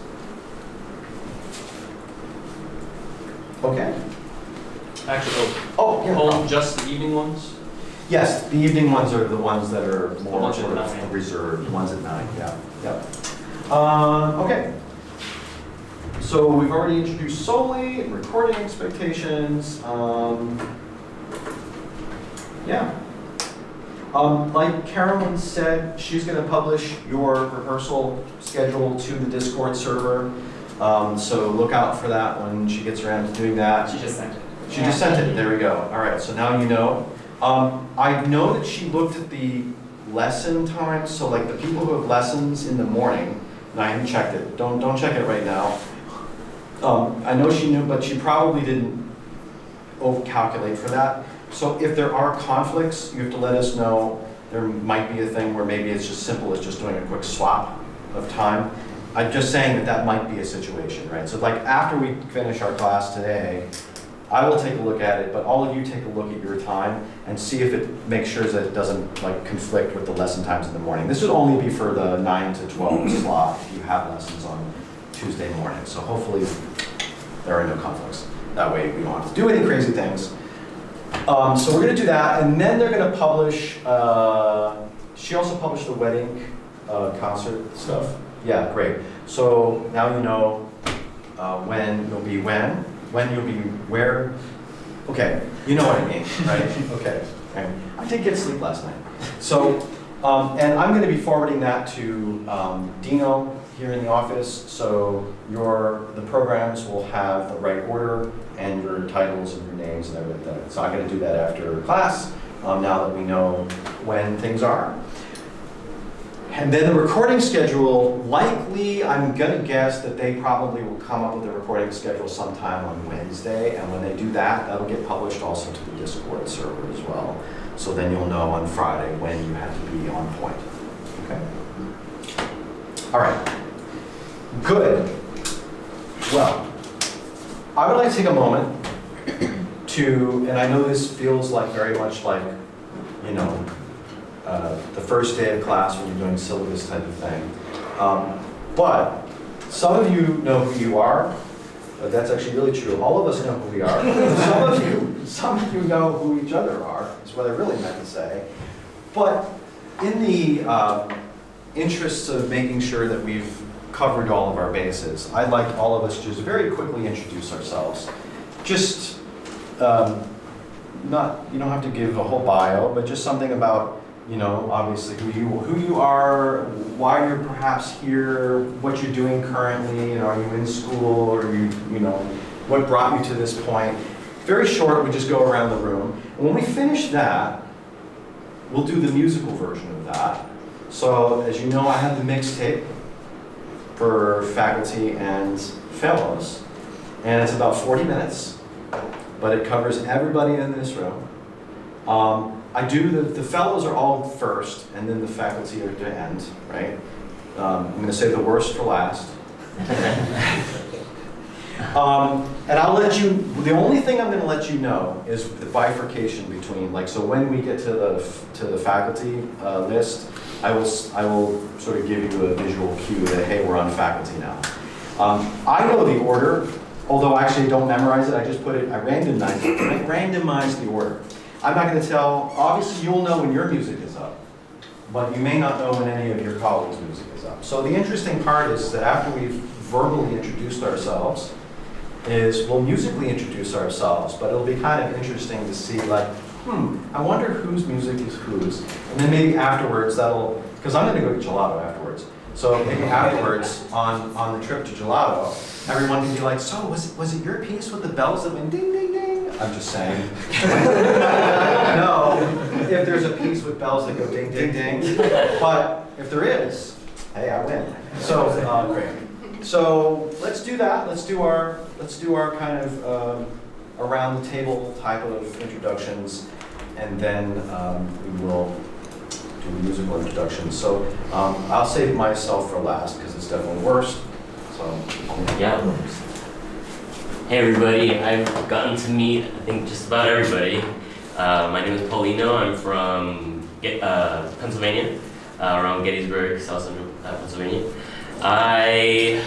Okay. Actually, Yeah. just the evening ones? Yes, the evening ones are the ones that are more ones at sort of 9. reserved, the ones at 9, yeah. Okay. So we've already introduced solely and recording expectations. Like Carolyn said, she's going to publish your rehearsal schedule to the Discord server. So look out for that when she gets around to doing that. She just sent it. She just sent it. There we go. All right. So now you know. I know that she looked at the lesson times. So like the people who have lessons in the morning, I hadn't checked it. Don't check it right now. I know she knew, but she probably didn't over-calculate for that. So if there are conflicts, you have to let us know. There might be a thing where maybe it's just simple as just doing a quick swap of time. I'm just saying that might be a situation, right? So like after we finish our class today, I will take a look at it, but all of you take a look at your time and see if it makes sure that it doesn't like conflict with the lesson times in the morning. This would only be for the 9 to 12 slot if you have lessons on Tuesday morning. So hopefully there are no conflicts. That way we don't have to do any crazy things. So we're gonna do that, and then they're gonna publish, she also published the wedding concert stuff. Yeah, great. So now you know when you'll be when you'll be where. Okay, you know what I mean, right? Okay. I did get sleep last night. So, and I'm gonna be forwarding that to Dino here in the office, so the programs will have the right order and your titles and your names and everything. So I'm gonna do that after class, now that we know when things are. And then the recording schedule, likely, I'm gonna guess that they probably will come up with a recording schedule sometime on Wednesday, and when they do that, that'll get published also to the Discord server as well. So then you'll know on Friday when you have to be on point, okay? All right, good. Well, I would like to take a moment to, and I know this feels like very much like, you know, the first day of class when you're doing syllabus type of thing. But some of you know who you are. That's actually really true. All of us know who we are. Some of you know who each other are, is what I really meant to say. But in the interests of making sure that we've covered all of our bases, I'd like all of us to just very quickly introduce ourselves. Just, you don't have to give a whole bio, but just something about, you know, obviously who you are, why you're perhaps here, what you're doing currently, and are you in school, or you know, what brought you to this point. Very short, we just go around the room. And when we finish that, we'll do the musical version of that. So as you know, I have the mixtape for faculty and fellows, and it's about 40 minutes, but it covers everybody in this room. I do, the fellows are all first, and then the faculty are to end, right? I'm going to say the worst for last. And I'll let you, the only thing I'm going to let you know is the bifurcation between, like, so when we get to the faculty list, I will sort of give you a visual cue that, hey, we're on faculty now. I know the order, although I actually don't memorize it, I just put it, I randomized the order. I'm not going to tell, obviously you'll know when your music is up, but you may not know when any of your colleagues' music is up. So the interesting part is that after we've verbally introduced ourselves, we'll musically introduce ourselves, but it'll be kind of interesting to see, like, I wonder whose music is whose. And then maybe afterwards because I'm going to go to Gelato afterwards. So maybe afterwards on the trip to Gelato, everyone can be like, so was it your piece with the bells that went ding, ding, ding? I'm just saying. No, if there's a piece with bells that go ding, ding, ding. But if there is, hey, I win. So great. So let's do that. Let's do our kind of around the table type of introductions, and then we will do musical introductions. So I'll save myself for last because it's definitely worst. So yeah. Hey everybody, I've gotten to meet, I think, just about everybody. My name is Paulino. I'm from Pennsylvania, around Gettysburg, South Central Pennsylvania. I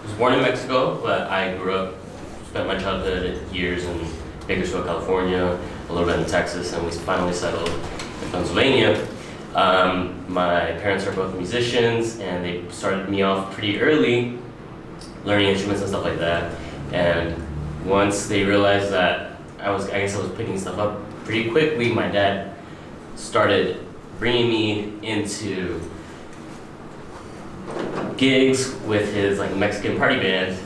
was born in Mexico, but I spent my childhood years in Bakersfield, California, a little bit in Texas, and we finally settled in Pennsylvania. My parents are both musicians, and they started me off pretty early, learning instruments and stuff like that. And once they realized that I guess I was picking stuff up pretty quickly, my dad started bringing me into gigs with his like Mexican party band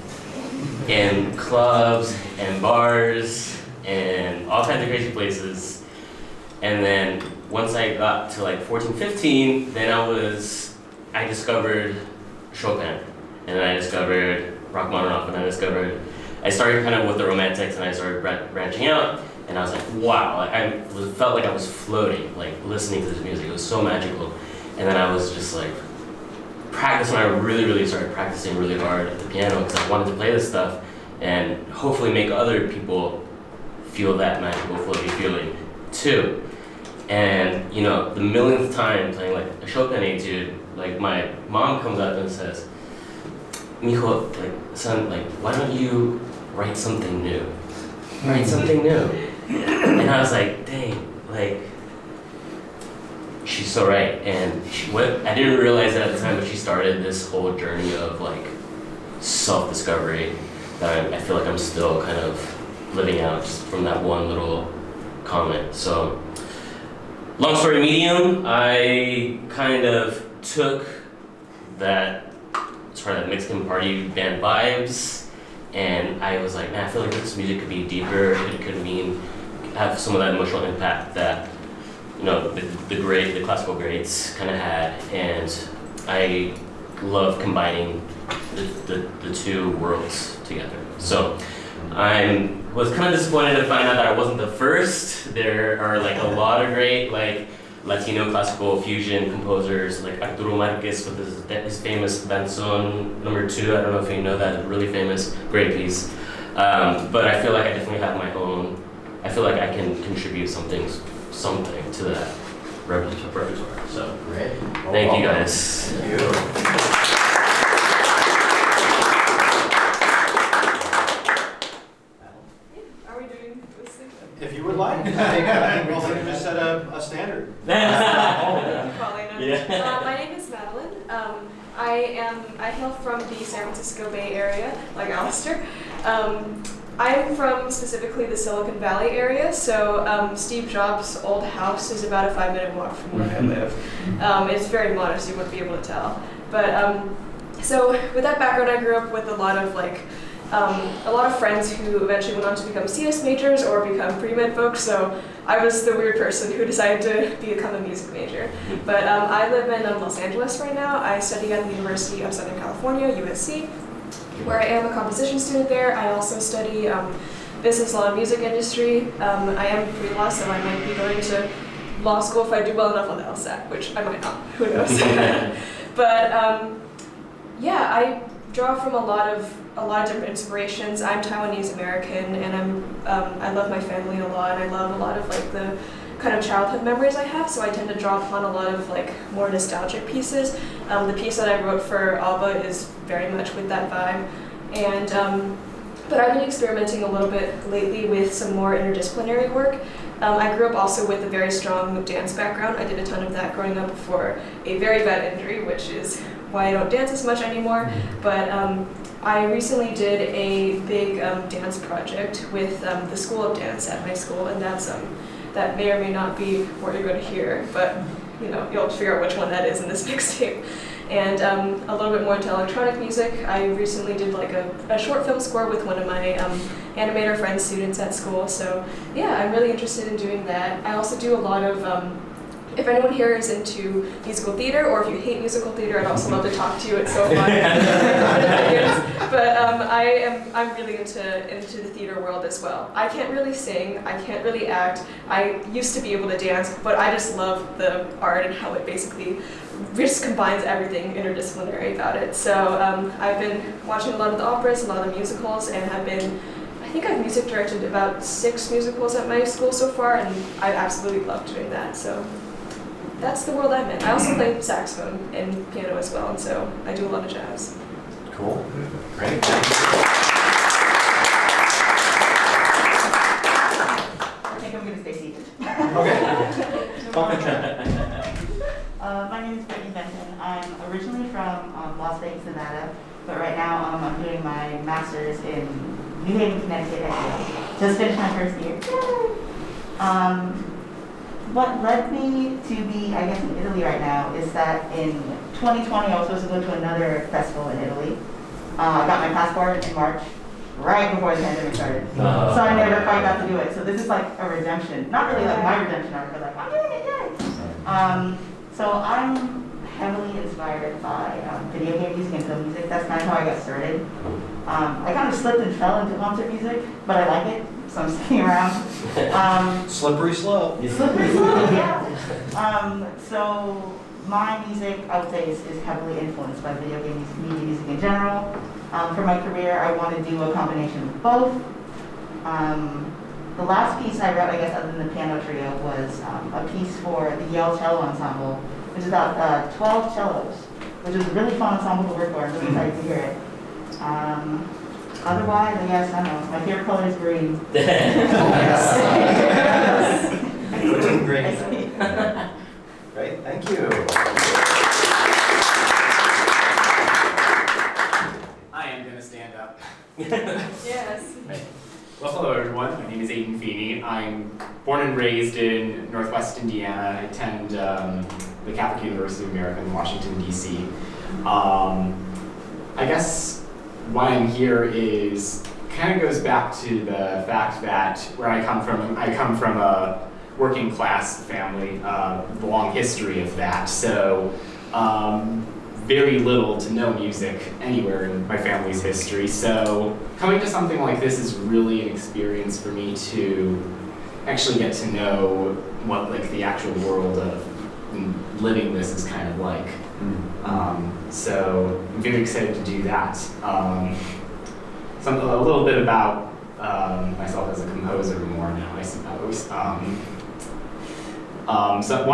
in clubs and bars and all kinds of crazy places. And then once I got to like 14, 15, then I discovered Chopin, and then I discovered Rachmaninoff, and then I started kind of with the Romantics, and I started branching out, and I was like, wow, like felt like I was floating, like listening to this music. It was so magical, and then I was just like practicing. I really started practicing really hard at the piano because I wanted to play this stuff and hopefully make other people feel that magical floaty feeling too. And you know, the millionth time playing like a Chopin etude, like my mom comes up and says, "Mijo, like son, like why don't you write something new? Write something new." And I was like, dang, like she's so right. And I didn't realize it at the time, but she started this whole journey of like self-discovery that I feel like I'm still kind of living out just from that one little comment. So, long story medium, I kind of took that sort of Mexican party band vibes, and I was like, man, I feel like this music could be deeper. It could have some of that emotional impact that, you know, the classical greats kind of had, and I love combining the two worlds together. So I was kind of disappointed to find out that I wasn't the first. There are like a lot of great like Latino classical fusion composers, like Arturo Marquez with his famous Danzón No. 2. I don't know if you know that, really famous, great piece. But I feel like I definitely have my own. I feel like I can contribute something to that repertoire. So, Great. thank you guys. Thank you. Are we doing this thing? If you would like, I think we'll just set a standard. Paulina. Yeah. My name is Madeline. I hail from the San Francisco Bay Area, like Alistair. I'm from specifically the Silicon Valley area, so Steve Jobs' old house is about a 5-minute walk from where I live. It's very modest, you wouldn't be able to tell. But so with that background, I grew up with a lot of friends who eventually went on to become CS majors or become pre-med folks, so I was the weird person who decided to become a music major. But I live in Los Angeles right now. I study at the University of Southern California, USC, where I am a composition student there. I also study business law and music industry. I am pre-law, so I might be going to law school if I do well enough on the LSAT, which I might not, who knows. But yeah, I draw from a lot of different inspirations. I'm Taiwanese American, and I love my family a lot. I love a lot of like the kind of childhood memories I have, so I tend to draw upon a lot of like more nostalgic pieces. The piece that I wrote for Alba is very much with that vibe, and but I've been experimenting a little bit lately with some more interdisciplinary work. I grew up also with a very strong dance background. I did a ton of that growing up before a very bad injury, which is why I don't dance as much anymore. But I recently did a big dance project with the School of Dance at my school, and that may or may not be what you're going to hear, but you know, you'll figure out which one that is in this mixtape. And a little bit more into electronic music. I recently did like a short film score with one of my animator friend students at school. So yeah, I'm really interested in doing that. I also do a lot of, if anyone here is into musical theater, or if you hate musical theater, I'd also love to talk to you. It's so fun. But I'm really into the theater world as well. I can't really sing, I can't really act. I used to be able to dance, but I just love the art and how it basically just combines everything interdisciplinary about it. So I've been watching a lot of the operas, a lot of the musicals, and I think I've music directed about 6 musicals at my school so far, and I absolutely love doing that. So that's the world I'm in. I also play saxophone and piano as well, and so I do a lot of jazz. Cool. Great. I think I'm going to stay seated. Okay. Talk to Trent. My name is Brittany Benton. I'm originally from Las Vegas, Nevada, but right now I'm doing my master's in New Haven, Connecticut. Just finished my first year. What led me to be, I guess, in Italy right now is that in 2020 I was supposed to go to another festival in Italy. I got my passport in March, right before the pandemic started. So I never quite got to do it. So this is like a redemption. Not really like my redemption arc, but like, I'm doing it, yay! So I'm heavily inspired by video game music and film music. That's kind of how I got started. I kind of slipped and fell into concert music, but I like it, so I'm sticking around. Slippery slope. Slippery slope, yeah. So my music, I would say, is heavily influenced by video game music, media music in general. For my career, I want to do a combination of both. The last piece I wrote, I guess, other than the piano trio, was a piece for the Yale Cello Ensemble, which is about 12 cellos, which is a really fun ensemble to work for. I'm really excited to hear it. Otherwise, I guess, I don't know, my favorite color is green. Which is great. Great, thank you. I am gonna stand up. Yes. Well, hello everyone. My name is Aiden Feeney. I'm born and raised in Northwest Indiana. I attend the Catholic University of America in Washington, D.C. I guess why I'm here is kind of goes back to the fact that where I come from a working class family, the long history of that. So very little to no music anywhere in my family's history. So coming to something like this is really an experience for me to actually get to know what like the actual world of living this is kind of like. So I'm very excited to do that. A little bit about myself as a composer more now, I suppose. So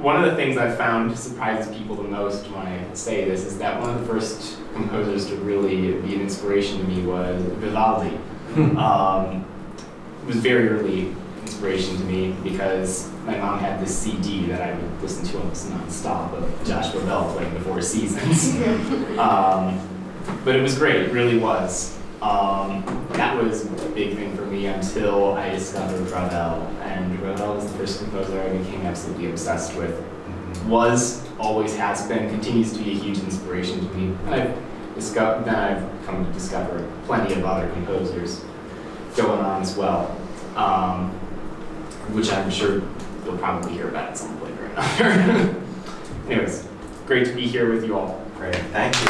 one of the things I've found surprises people the most when I say this is that one of the first composers to really be an inspiration to me was Vivaldi. It was very early inspiration to me because my mom had this CD that I would listen to almost nonstop of Joshua Bell playing the Four Seasons. But it was great, it really was. That was a big thing for me until I discovered Ravel. And Ravel was the first composer I became absolutely obsessed with. Was, always has been, continues to be a huge inspiration to me. And I've come to discover plenty of other composers going on as well, which I'm sure you'll probably hear about at some point or another. Anyways, great to be here with you all. Great, thank you.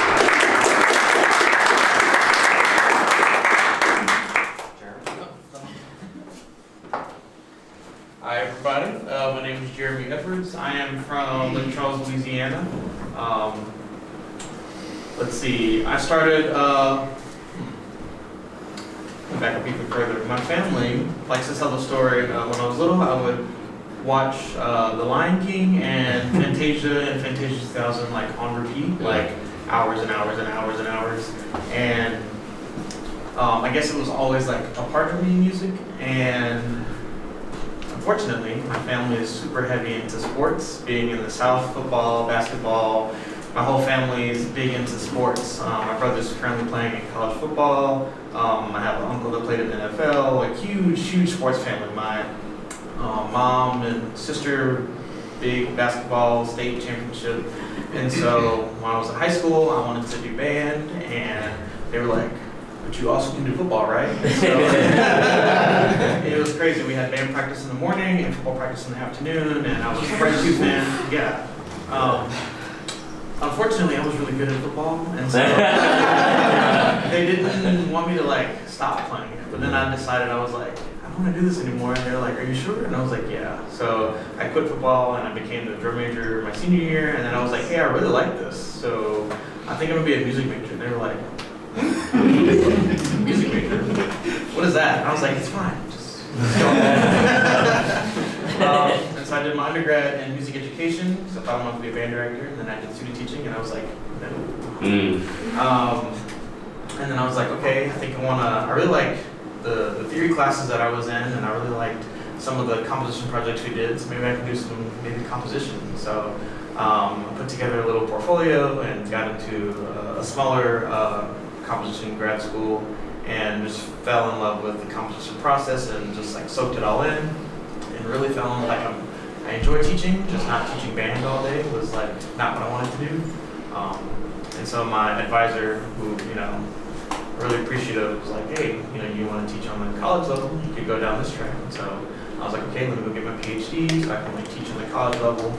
Hi everybody, my name is Jeremy Edwards. I am from Lake Charles, Louisiana. Let's see, I started, back up even further. My family likes to tell the story. When I was little, I would watch The Lion King and Fantasia and Fantasia 2000 like on repeat, like hours and hours and hours and hours. And I guess it was always like a part of me, music. And unfortunately, my family is super heavy into sports, being in the South, football, basketball. My whole family is big into sports. My brother's currently playing in college football. I have an uncle that played in the NFL, a huge, huge sports family. My mom and sister, big basketball, state championship. And so when I was in high school, I wanted to do band, and they were like, but you also can do football, right? So it was crazy. We had band practice in the morning and football practice in the afternoon, and I was a Red Shoe fan. Yeah. Unfortunately, I was really good at football, and so they didn't want me to like stop playing it. But then I decided, I was like, I don't want to do this anymore. And they were like, are you sure? And I was like, yeah. So I quit football and I became the drum major my senior year. And then I was like, hey, I really like this. So I think I'm gonna be a music major. And they were like, music major? What is that? And I was like, it's fine. Just go. And so I did my undergrad in music education because I thought I wanted to be a band director. And then I did student teaching, and I was like, no. And then I was like, okay, I think I really like the theory classes that I was in, and I really liked some of the composition projects we did, so maybe I could do some composition. So I put together a little portfolio and got into a smaller composition grad school, and just fell in love with the composition process and just like soaked it all in, and really fell in like I enjoy teaching, just not teaching band all day was like not what I wanted to do. And so my advisor, who really appreciative, was like, hey, you want to teach on the college level, you could go down this track. And so I was like, okay, let me go get my PhD so I can like teach on the college level.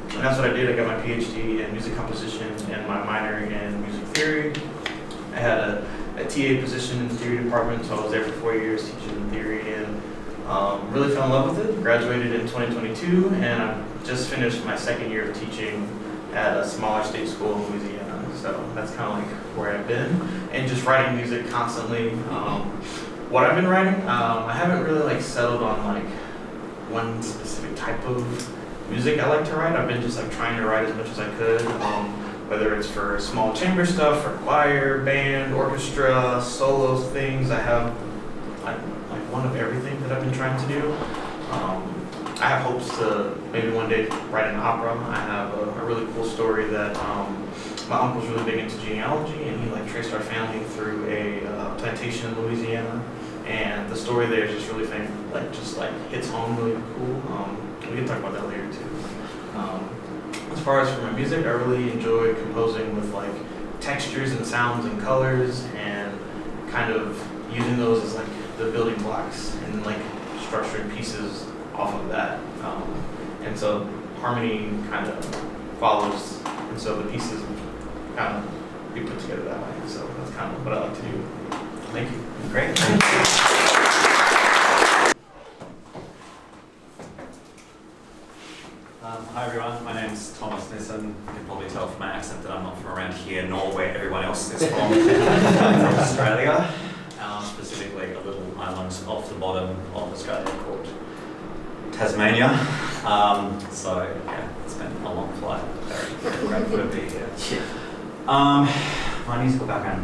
And that's what I did. I got my PhD in music composition and my minor in music theory. I had a TA position in the theory department, so I was there for 4 years teaching theory and really fell in love with it. Graduated in 2022, and I just finished my second year of teaching at a smaller state school in Louisiana. So that's kind of like where I've been, and just writing music constantly. What I've been writing, I haven't really like settled on like one specific type of music I like to write. I've been just like trying to write as much as I could, whether it's for small chamber stuff, for choir, band, orchestra, solos, things. I have like one of everything that I've been trying to do. I have hopes to maybe one day write an opera. I have a really cool story that my uncle's really big into genealogy, and he like traced our family through a plantation in Louisiana. And the story there is just really just hits home really cool. We can talk about that later too. As far as for my music, I really enjoy composing with like textures and sounds and colors, and kind of using those as like the building blocks and like structuring pieces off of that. And so harmony kind of follows, and so the pieces kind of be put together that way. So that's kind of what I like to do. Thank you. Great. Hi everyone, my name's Thomas Nissen. You can probably tell from my accent that I'm not from around here, nor where everyone else is from. I'm from Australia, specifically a little island off the bottom of Australia called Tasmania. So yeah, it's been a long flight. Very grateful to be here. My musical background.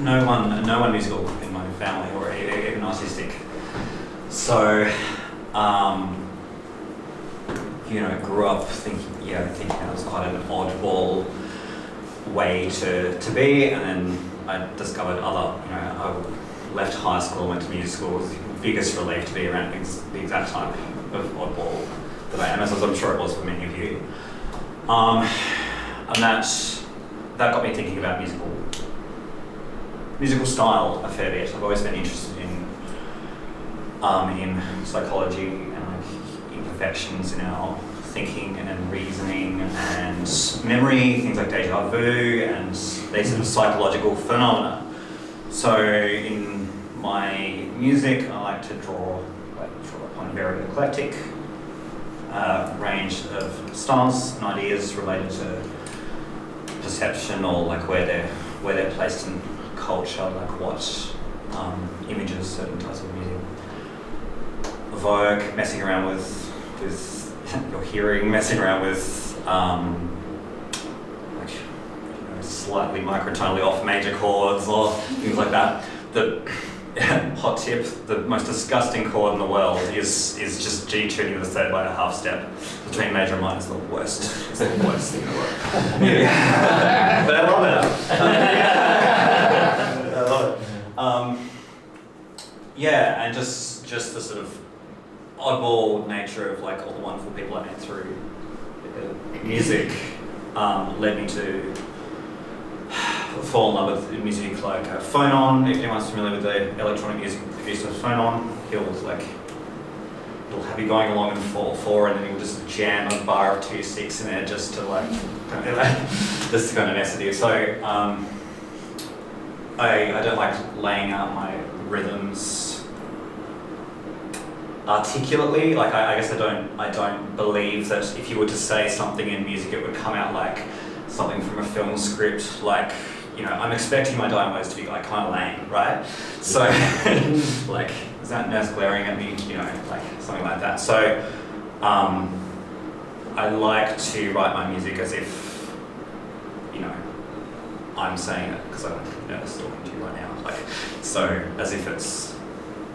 No one musical in my family, or even artistic. So, grew up thinking that was quite an oddball way to be, and then I discovered I left high school, went to music school. It was the biggest relief to be around the exact type of oddball that I am, as I'm sure it was for many of you. And that got me thinking about musical style a fair bit. I've always been interested in psychology and like imperfections in our thinking and reasoning and memory, things like deja vu and these sort of psychological phenomena. So in my music, I like to draw upon a very eclectic range of styles and ideas related to perception, or like where they're placed in culture, like what images certain types of music evoke, messing around with your hearing, messing around with slightly microtonally off major chords or things like that. The hot tip, the most disgusting chord in the world is just G tuning the third by a half step between major and minor. Is the worst. It's the worst thing in the world. Yeah. But I love it. I love it. And just the sort of oddball nature of like all the wonderful people I met through music led me to fall in love with music like phonon. If anyone's familiar with the electronic music produced with phonon, he'll have you going along in 4/4, and then he'll just jam a bar of 2/6 in there just to just to kind of mess with you. So I don't like laying out my rhythms articulately. Like I guess I don't believe that if you were to say something in music, it would come out like something from a film script. Like, I'm expecting my dynamos to be like kind of lame, right? So like, is that nurse glaring at me? Like something like that. So I like to write my music as if I'm saying it, because I'm nurse talking to you right now. Like, so as if it's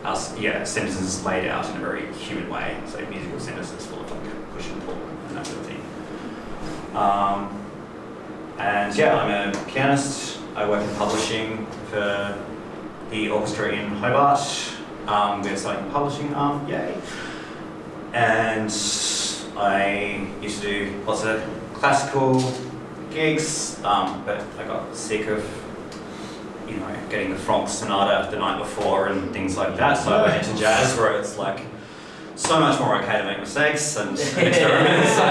us, sentences laid out in a very human way. So musical sentences full of like push and pull and that sort of thing. I'm a pianist. I work in publishing for the orchestra in Hobart. We're starting publishing arm, yay. And I used to do lots of classical gigs, but I got sick of getting the Franck Sonata the night before and things like that. So I went into jazz, where it's like so much more okay to make mistakes and experiment. So,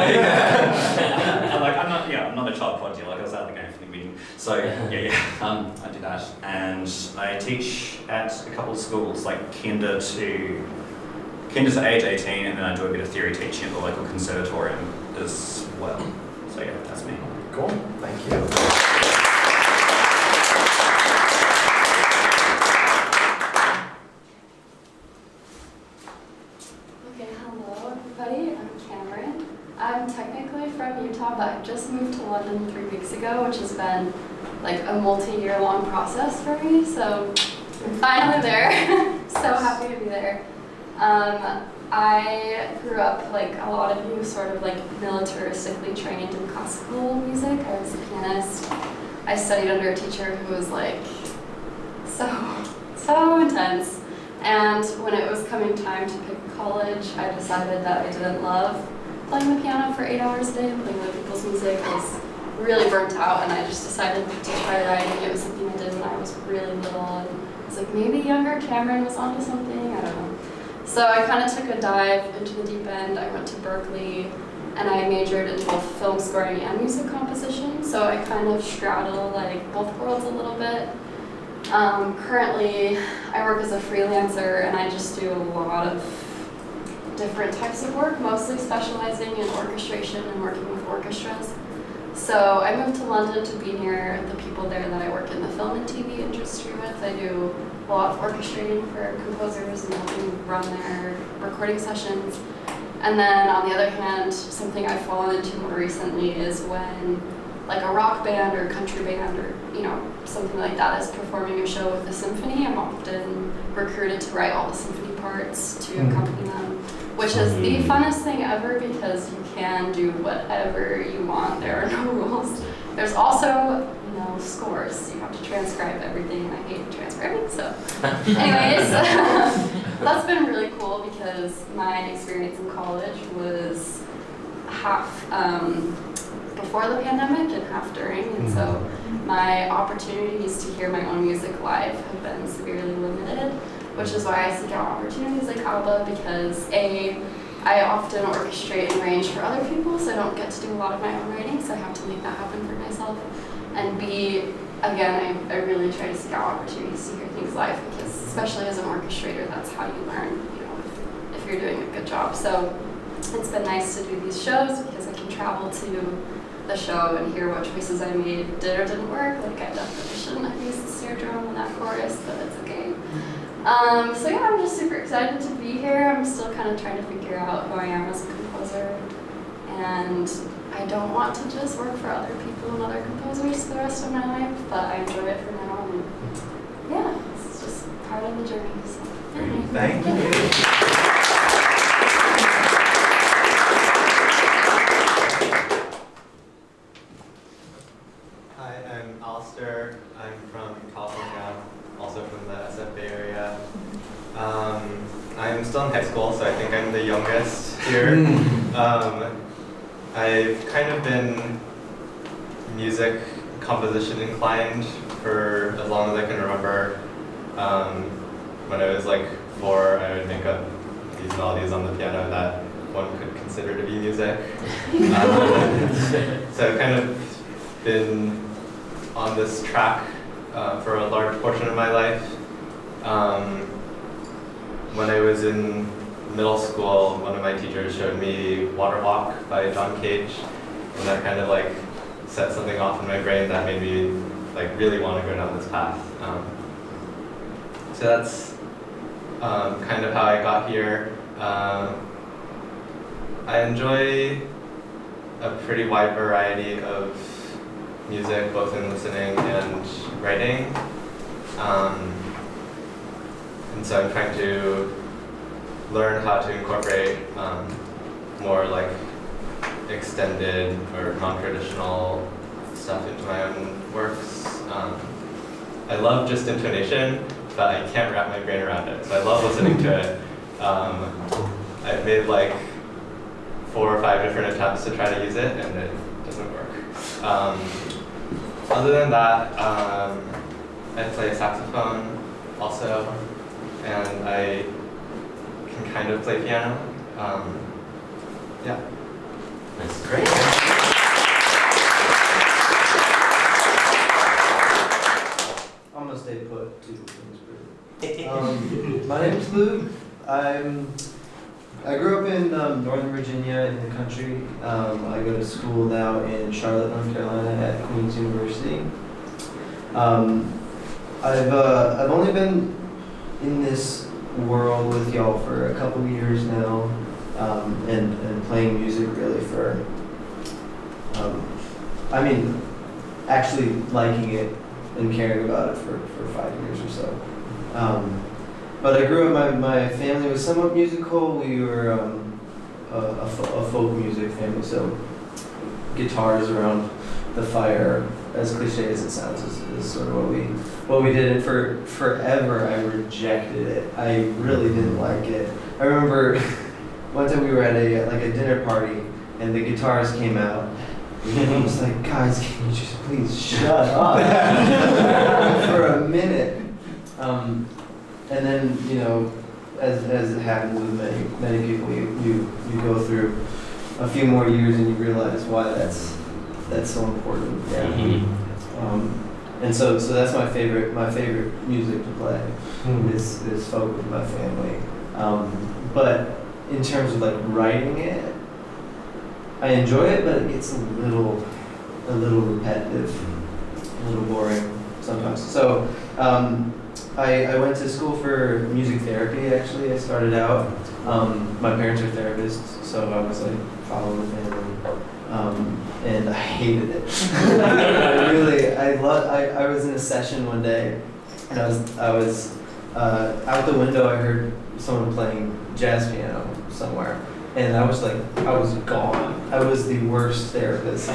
like, I'm not a child prodigy. Like, I was out of the game from the beginning. So I do that, and I teach at a couple of schools, like kinder to age 18, and then I do a bit of theory teaching at the local conservatorium as well. So yeah, that's me. Cool, thank you. Okay, hello everybody, I'm Cameron. I'm technically from Utah, but I just moved to London 3 weeks ago, which has been like a multi-year long process for me, so I'm finally there. So happy to be there. I grew up, like a lot of you, sort of like militaristically trained in classical music. I was a pianist. I studied under a teacher who was like so intense. And when it was coming time to pick college, I decided that I didn't love playing the piano for 8 hours a day and playing other people's music. I was really burnt out, and I just decided to try writing. It was something I did when I was really little, and I was like, maybe younger Cameron was onto something, I don't know. So I kind of took a dive into the deep end. I went to Berkeley, and I majored in both film scoring and music composition, so I kind of straddle like both worlds a little bit. Currently, I work as a freelancer, and I just do a lot of different types of work, mostly specializing in orchestration and working with orchestras. So I moved to London to be near the people there that I work in the film and TV industry with. I do a lot of orchestrating for composers and helping run their recording sessions. And then on the other hand, something I've fallen into more recently is when like a rock band or country band or something like that is performing a show with a symphony. I'm often recruited to write all the symphony parts to accompany them, which is the funnest thing ever because you can do whatever you want. There are no rules. There's also scores. You have to transcribe everything, and I hate transcribing. So, anyways, that's been really cool because my experience in college was half before the pandemic and half during, and so my opportunities to hear my own music live have been severely limited, which is why I seek out opportunities like Alba because I often orchestrate and arrange for other people, so I don't get to do a lot of my own writing, so I have to make that happen for myself. And B, again, I really try to seek out opportunities to hear things live because, especially as an orchestrator, that's how you learn, if you're doing a good job. So it's been nice to do these shows because I can travel to the show and hear what choices I made did or didn't work. Like I definitely shouldn't have used the snare drum in that chorus, but it's okay. So yeah, I'm just super excited to be here. I'm still kind of trying to figure out who I am as a composer, and I don't want to just work for other people and other composers for the rest of my life, but I enjoy it for now, and yeah, it's just part of the journey. So, Thank you. Hi, I'm Alistair. I'm from California, also from the SF Bay Area. I'm still in high school, so I think I'm the youngest here. I've kind of been music composition inclined for as long as I can remember. When I was like 4, I would make up these melodies on the piano that one could consider to be music. So I've kind of been on this track for a large portion of my life. When I was in middle school, one of my teachers showed me Water Walk by John Cage, and that kind of like set something off in my brain that made me like really want to go down this path. So that's kind of how I got here. I enjoy a pretty wide variety of music, both in listening and writing. And so I'm trying to learn how to incorporate more like extended or non-traditional stuff into my own works. I love just intonation, but I can't wrap my brain around it. So I love listening to it. I've made like 4 or 5 different attempts to try to use it, and it doesn't work. Other than that, I play saxophone also, and I can kind of play piano. Yeah. That's great. I'm gonna stay put to things. My name's Luke. I grew up in Northern Virginia in the country. I go to school now in Charlotte, North Carolina at Queen's University. I've only been in this world with y'all for a couple years now, and playing music really for, actually liking it and caring about it for 5 years or so. But I grew up, my family was somewhat musical. We were a folk music family, so guitars around the fire, as cliche as it sounds, is sort of what we did. And for forever, I rejected it. I really didn't like it. I remember one time we were at a dinner party, and the guitars came out. And I was like, guys, can you just please shut up for a minute? And then, you know, as it happens with many people, you go through a few more years and you realize why that's so important. Yeah. Mm-hmm. And so that's my favorite music to play is folk with my family. But in terms of like writing it, I enjoy it, but it gets a little repetitive, a little boring sometimes. So I went to school for music therapy. Actually, I started out. My parents are therapists, so I was like following the family, and I hated it. I was in a session one day, and I was out the window. I heard someone playing jazz piano somewhere. And I was gone. I was the worst therapist.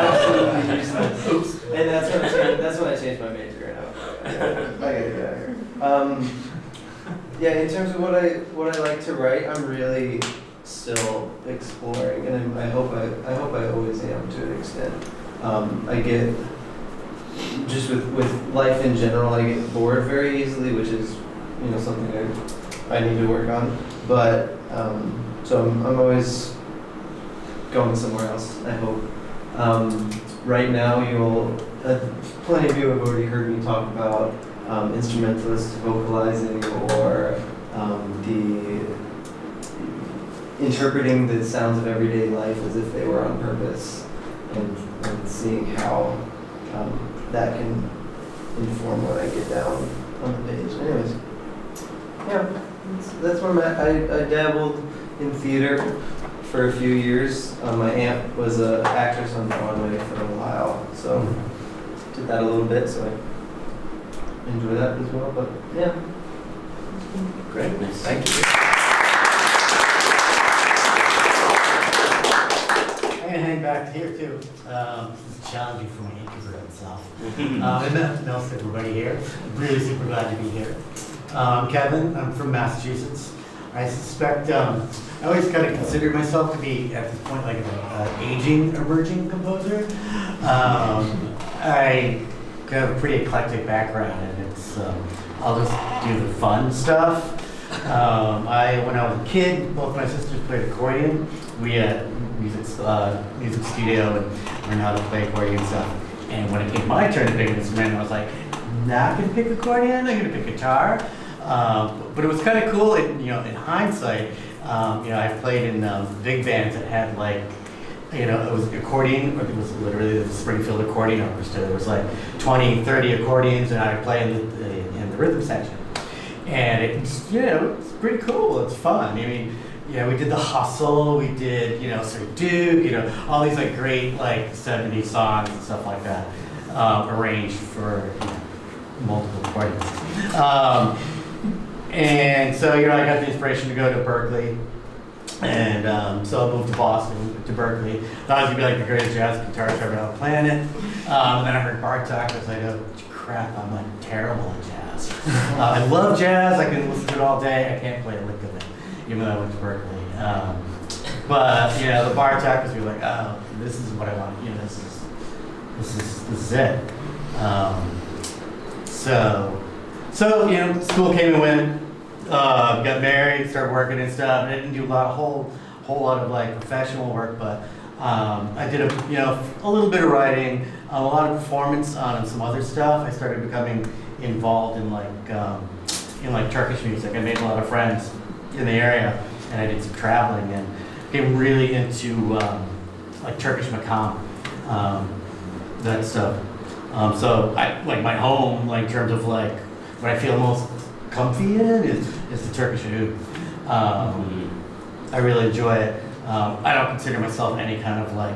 Absolutely useless. Oops. And that's when I changed my major. And I gotta get out of here. Yeah, in terms of what I like to write, I'm really still exploring, and I hope I always am to an extent. I get just with life in general, I get bored very easily, which is something I need to work on, but so I'm always going somewhere else, I hope. Right now, plenty of you have already heard me talk about instrumentalists vocalizing or the interpreting the sounds of everyday life as if they were on purpose, and seeing how that can inform what I get down on the page. Anyways, yeah. That's where I dabbled in theater for a few years. My aunt was an actress on Broadway for a while, so did that a little bit, so I enjoy that as well. But yeah, Great, nice. thank you. I'm gonna hang back here too. This is challenging for my introvert self. And nothing else, everybody here. Really super glad to be here. I'm Kevin. I'm from Massachusetts. I suspect I always kind of consider myself to be at this point like an aging, emerging composer. I have a pretty eclectic background, and it's I'll just do the fun stuff. When I was a kid, both my sisters played accordion. We had music studio and learned how to play accordion and stuff. And when it came my turn to pick an instrument, I was like, not gonna pick accordion. I'm gonna pick guitar. But it was kind of cool. In hindsight, I played in big bands that had it was accordion, or it was literally the Springfield Accordion Orchestra. There was 20, 30 accordions, and I would play in the rhythm section. And it's pretty cool. It's fun. I mean, we did The Hustle, we did Sir Duke, all these great 70s songs and stuff like that, arranged for multiple accordions. And so I got the inspiration to go to Berkeley. And so I moved to Boston, to Berkeley. Thought I was gonna be the greatest jazz guitarist ever on the planet. And then I heard Bartok. I was like, oh crap, I'm terrible at jazz. I love jazz. I can listen to it all day. I can't play a lick of it, even though I went to Berkeley. But the Bartok was like, oh, this is what I want. This is it. So school came and went. got married, started working and stuff. And I didn't do a whole lot of like professional work, but I did a little bit of writing, a lot of performance on some other stuff. I started becoming involved in like Turkish music. I made a lot of friends in the area, and I did some traveling and became really into like Turkish makam, that stuff. So I like my home, like in terms of like what I feel most comfy in is the Turkish oud. I really enjoy it. I don't consider myself any kind of like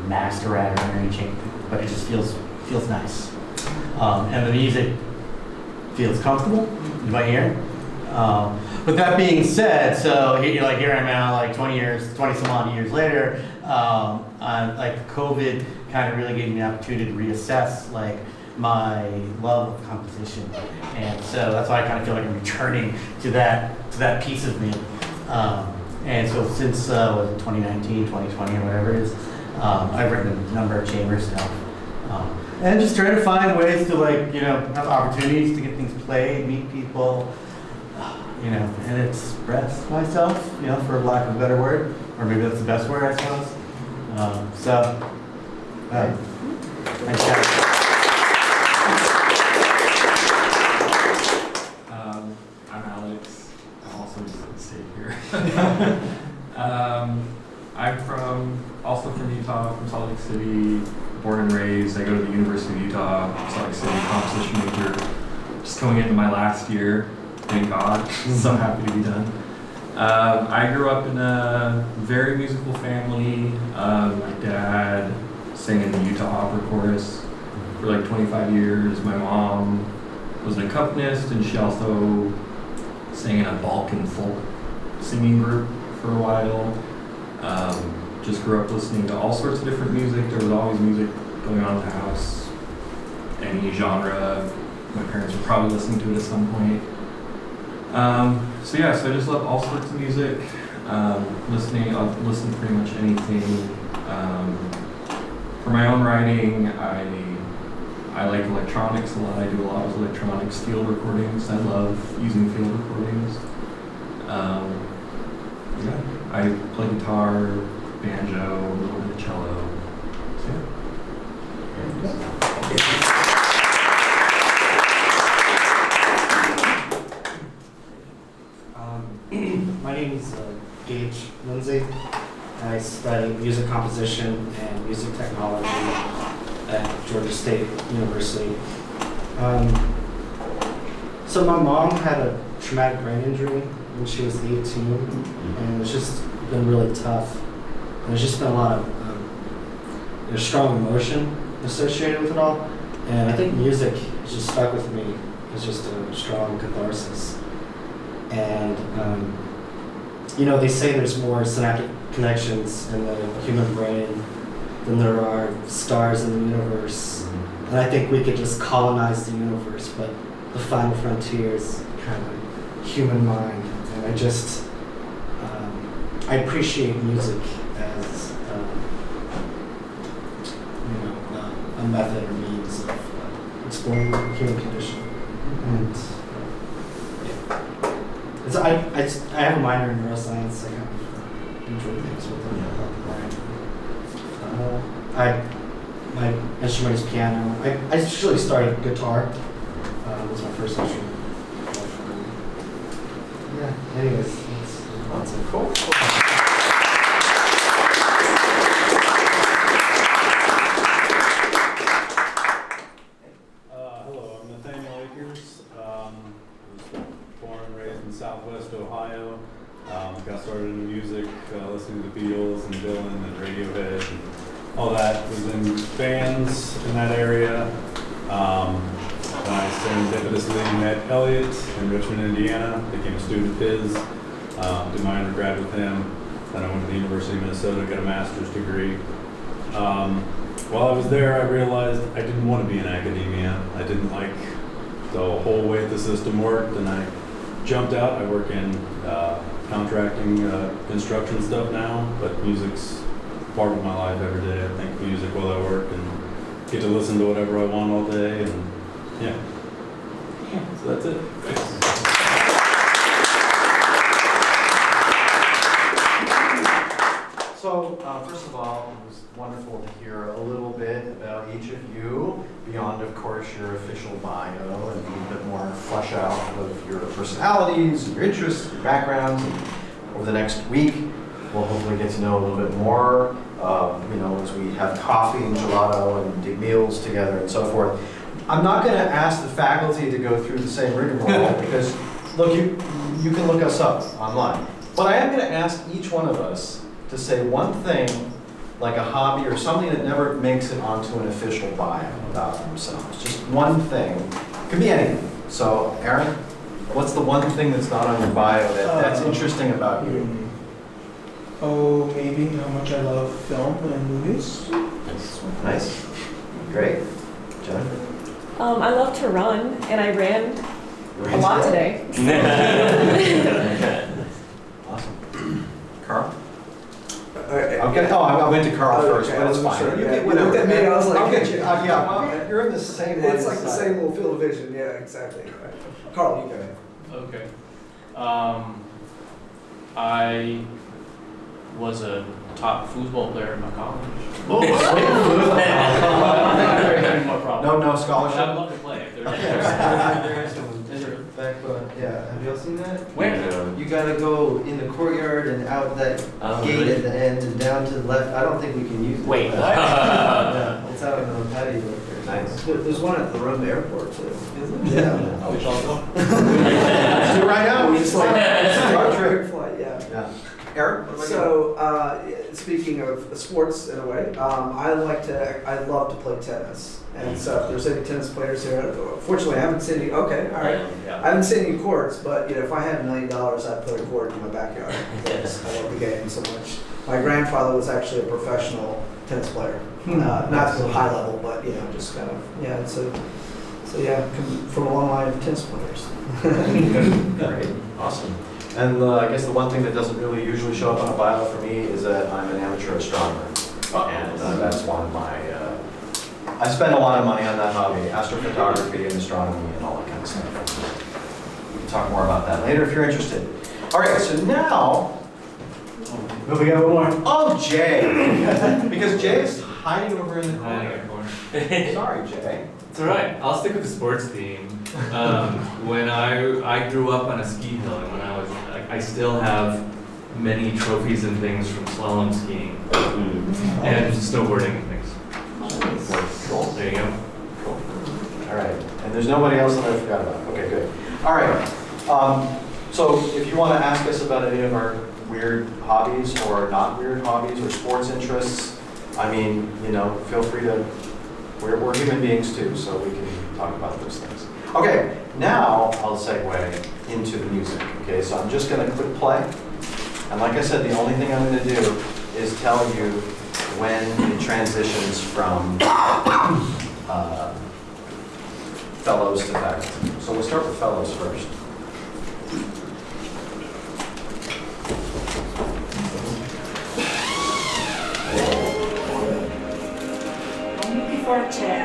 master at or anything, but it just feels nice. And the music feels comfortable in my ear. But that being said, so here I am now, like 20 some odd years later, like COVID kind of really gave me the opportunity to reassess like my love of composition, and so that's why I kind of feel like I'm returning to that piece of me. And so since 2019, 2020, or whatever it is, I've written a number of chamber stuff. And just trying to find ways to like, have opportunities to get things played, meet people, and express myself, for lack of a better word, or maybe that's the best word, I suppose. Thanks, guys. I'm Alex. I'm also just going to stay here. I'm also from Utah, from Salt Lake City, born and raised. I go to the University of Utah, Salt Lake City, composition major. Just coming into my last year, thank God. So happy to be done. I grew up in a very musical family. My dad sang in the Utah Opera Chorus for like 25 years. My mom was an accompanist, and she also sang in a Balkan folk singing group for a while. Just grew up listening to all sorts of different music. There was always music going on in the house, any genre. My parents were probably listening to it at some point. So I just love all sorts of music. I'll listen to pretty much anything. For my own writing, I like electronics a lot. I do a lot with electronics, field recordings. I love using field recordings. I play guitar, banjo, a little bit of cello. My name is Gage Lindsay. I study music composition and music technology at Georgia State University. So my mom had a traumatic brain injury when she was 18, and it's just been really tough. And there's just been a lot of there's strong emotion associated with it all, and I think music has just stuck with me. It's just a strong catharsis. And they say there's more synaptic connections in the human brain than there are stars in the universe. And I think we could just colonize the universe, but the final frontier is kind of human mind. And I appreciate music as a method or means of exploring the human condition. And so I have a minor in neuroscience. I kind of enjoy things with the brain. My instrument is piano. I actually started guitar. Was my first instrument. Anyways, that's cool. Hello, I'm Nathaniel Akers. I was born and raised in Southwest Ohio. Got started in music, listening to the Beatles and Dylan and Radiohead and all that. Was in bands in that area. I serendipitously met Elliot in Richmond, Indiana. Became a student of his. Did my undergrad with him. Then I went to the University of Minnesota, got a master's degree. While I was there, I realized I didn't want to be in academia. I didn't like the whole way the system worked, and I jumped out. I work in contracting, construction stuff now, but music's part of my life every day. I think music while I work and get to listen to whatever I want all day, and so that's it. Thanks. first of all, it was wonderful to hear a little bit about each of you, beyond, of course, your official bio, and a little bit more flesh out of your personalities, your interests, your backgrounds. And over the next week, we'll hopefully get to know a little bit more, as we have coffee and gelato and do meals together and so forth. I'm not going to ask the faculty to go through the same rigmarole because, look, you can look us up online. But I am going to ask each one of us to say one thing, like a hobby or something that never makes it onto an official bio about themselves. Just one thing. It could be anything. So, Aaron, what's the one thing that's not on your bio that's interesting about you? Oh, maybe how much I love film and movies. Nice. Great. Jennifer? I love to run, and I ran a lot today. Awesome. Carl? Okay. I went to Carl first, Okay, but it's I wasn't fine. sure. You Yeah, get you whatever. looked at me and I was like, I'll get you. Well, you're in the same line It's like of the sight. same little field of vision. Yeah, exactly. Right. Carl, you go ahead. Okay. I was a top football player in my college. Oh, no scholarship? I'd love to play if there's Yeah, have y'all seen that? Where? You gotta go in the courtyard and out that gate really? at the end and down to the left. I don't think we can use it. Wait, what? Yeah, it's out on the patio over there. Nice. There's one at the Rome airport too. Yeah. I wish I'll go. Let's do it right now. It's like It's a road trip. direct flight, yeah. Yeah. Eric, what about you? So, speaking of sports in a way, I love to play tennis. And so if there's any tennis players here, fortunately I haven't seen any, okay, all right. Yeah. I haven't seen any courts, but if I had $1 million, I'd put a court in my backyard. Because I love the game so much. My grandfather was actually a professional tennis player. Not to a high level, but just kind of, yeah, so yeah, come from a long line of tennis players. Great. Awesome. And I guess the one thing that doesn't really usually show up on a bio for me is that I'm an amateur astronomer. And that's one of my, I spend a lot of money on that hobby, astrophotography and astronomy and all that kind of stuff. We can talk more about that later if you're interested. All right, so now, we got one more. Oh, Jay. Because Jay is hiding over in the corner. Sorry, Jay. It's all right. I'll stick with the sports theme. When I grew up on a ski hill, and when I still have many trophies and things from slalom skiing and snowboarding and things. Cool. There you go. Cool. All right. And there's nobody else that I forgot about. Okay, good. All right. So if you want to ask us about any of our weird hobbies or not weird hobbies or sports interests, I mean, feel free to. We're human beings too, so we can talk about those things. Okay, now I'll segue into the music. Okay, so I'm just going to click play. And like I said, the only thing I'm going to do is tell you when it transitions from fellows to faculty. So we'll start with fellows first. For a chair.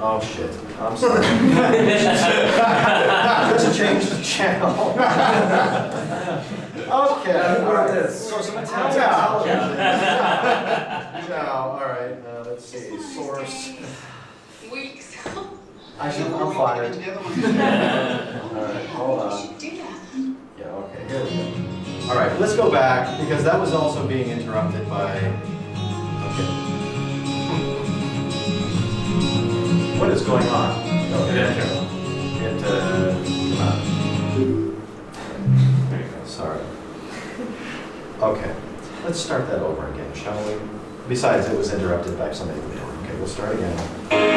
Oh shit. I'm sorry. Let's change the channel. Okay. All right. So some Italian. Now, all right. Let's see. Source. Weeks. I'm fired. All right. Hold on. Yeah. Okay. Here we go. All right. Let's go back because that was also being interrupted by. Okay. What is going on? Come on. There you go. Sorry. Let's start that over again, shall we? Besides, it was interrupted by somebody at the door. Okay, we'll start again.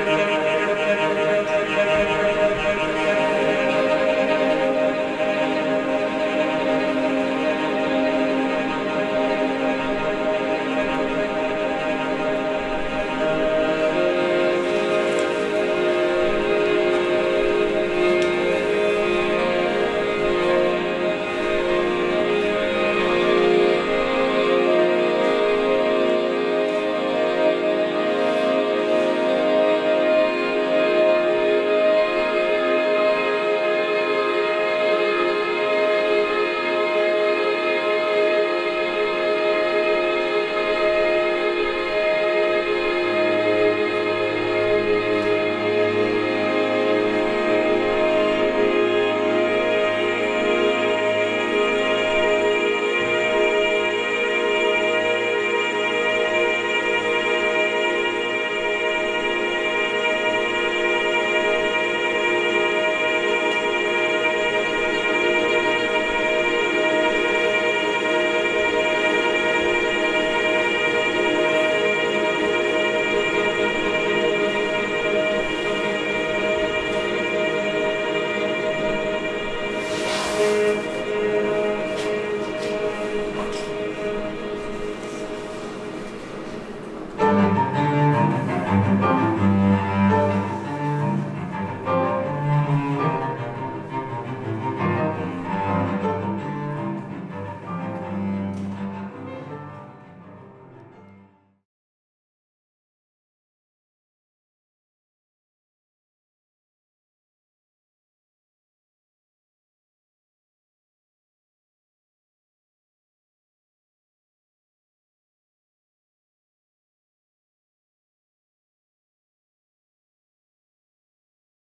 Thank you.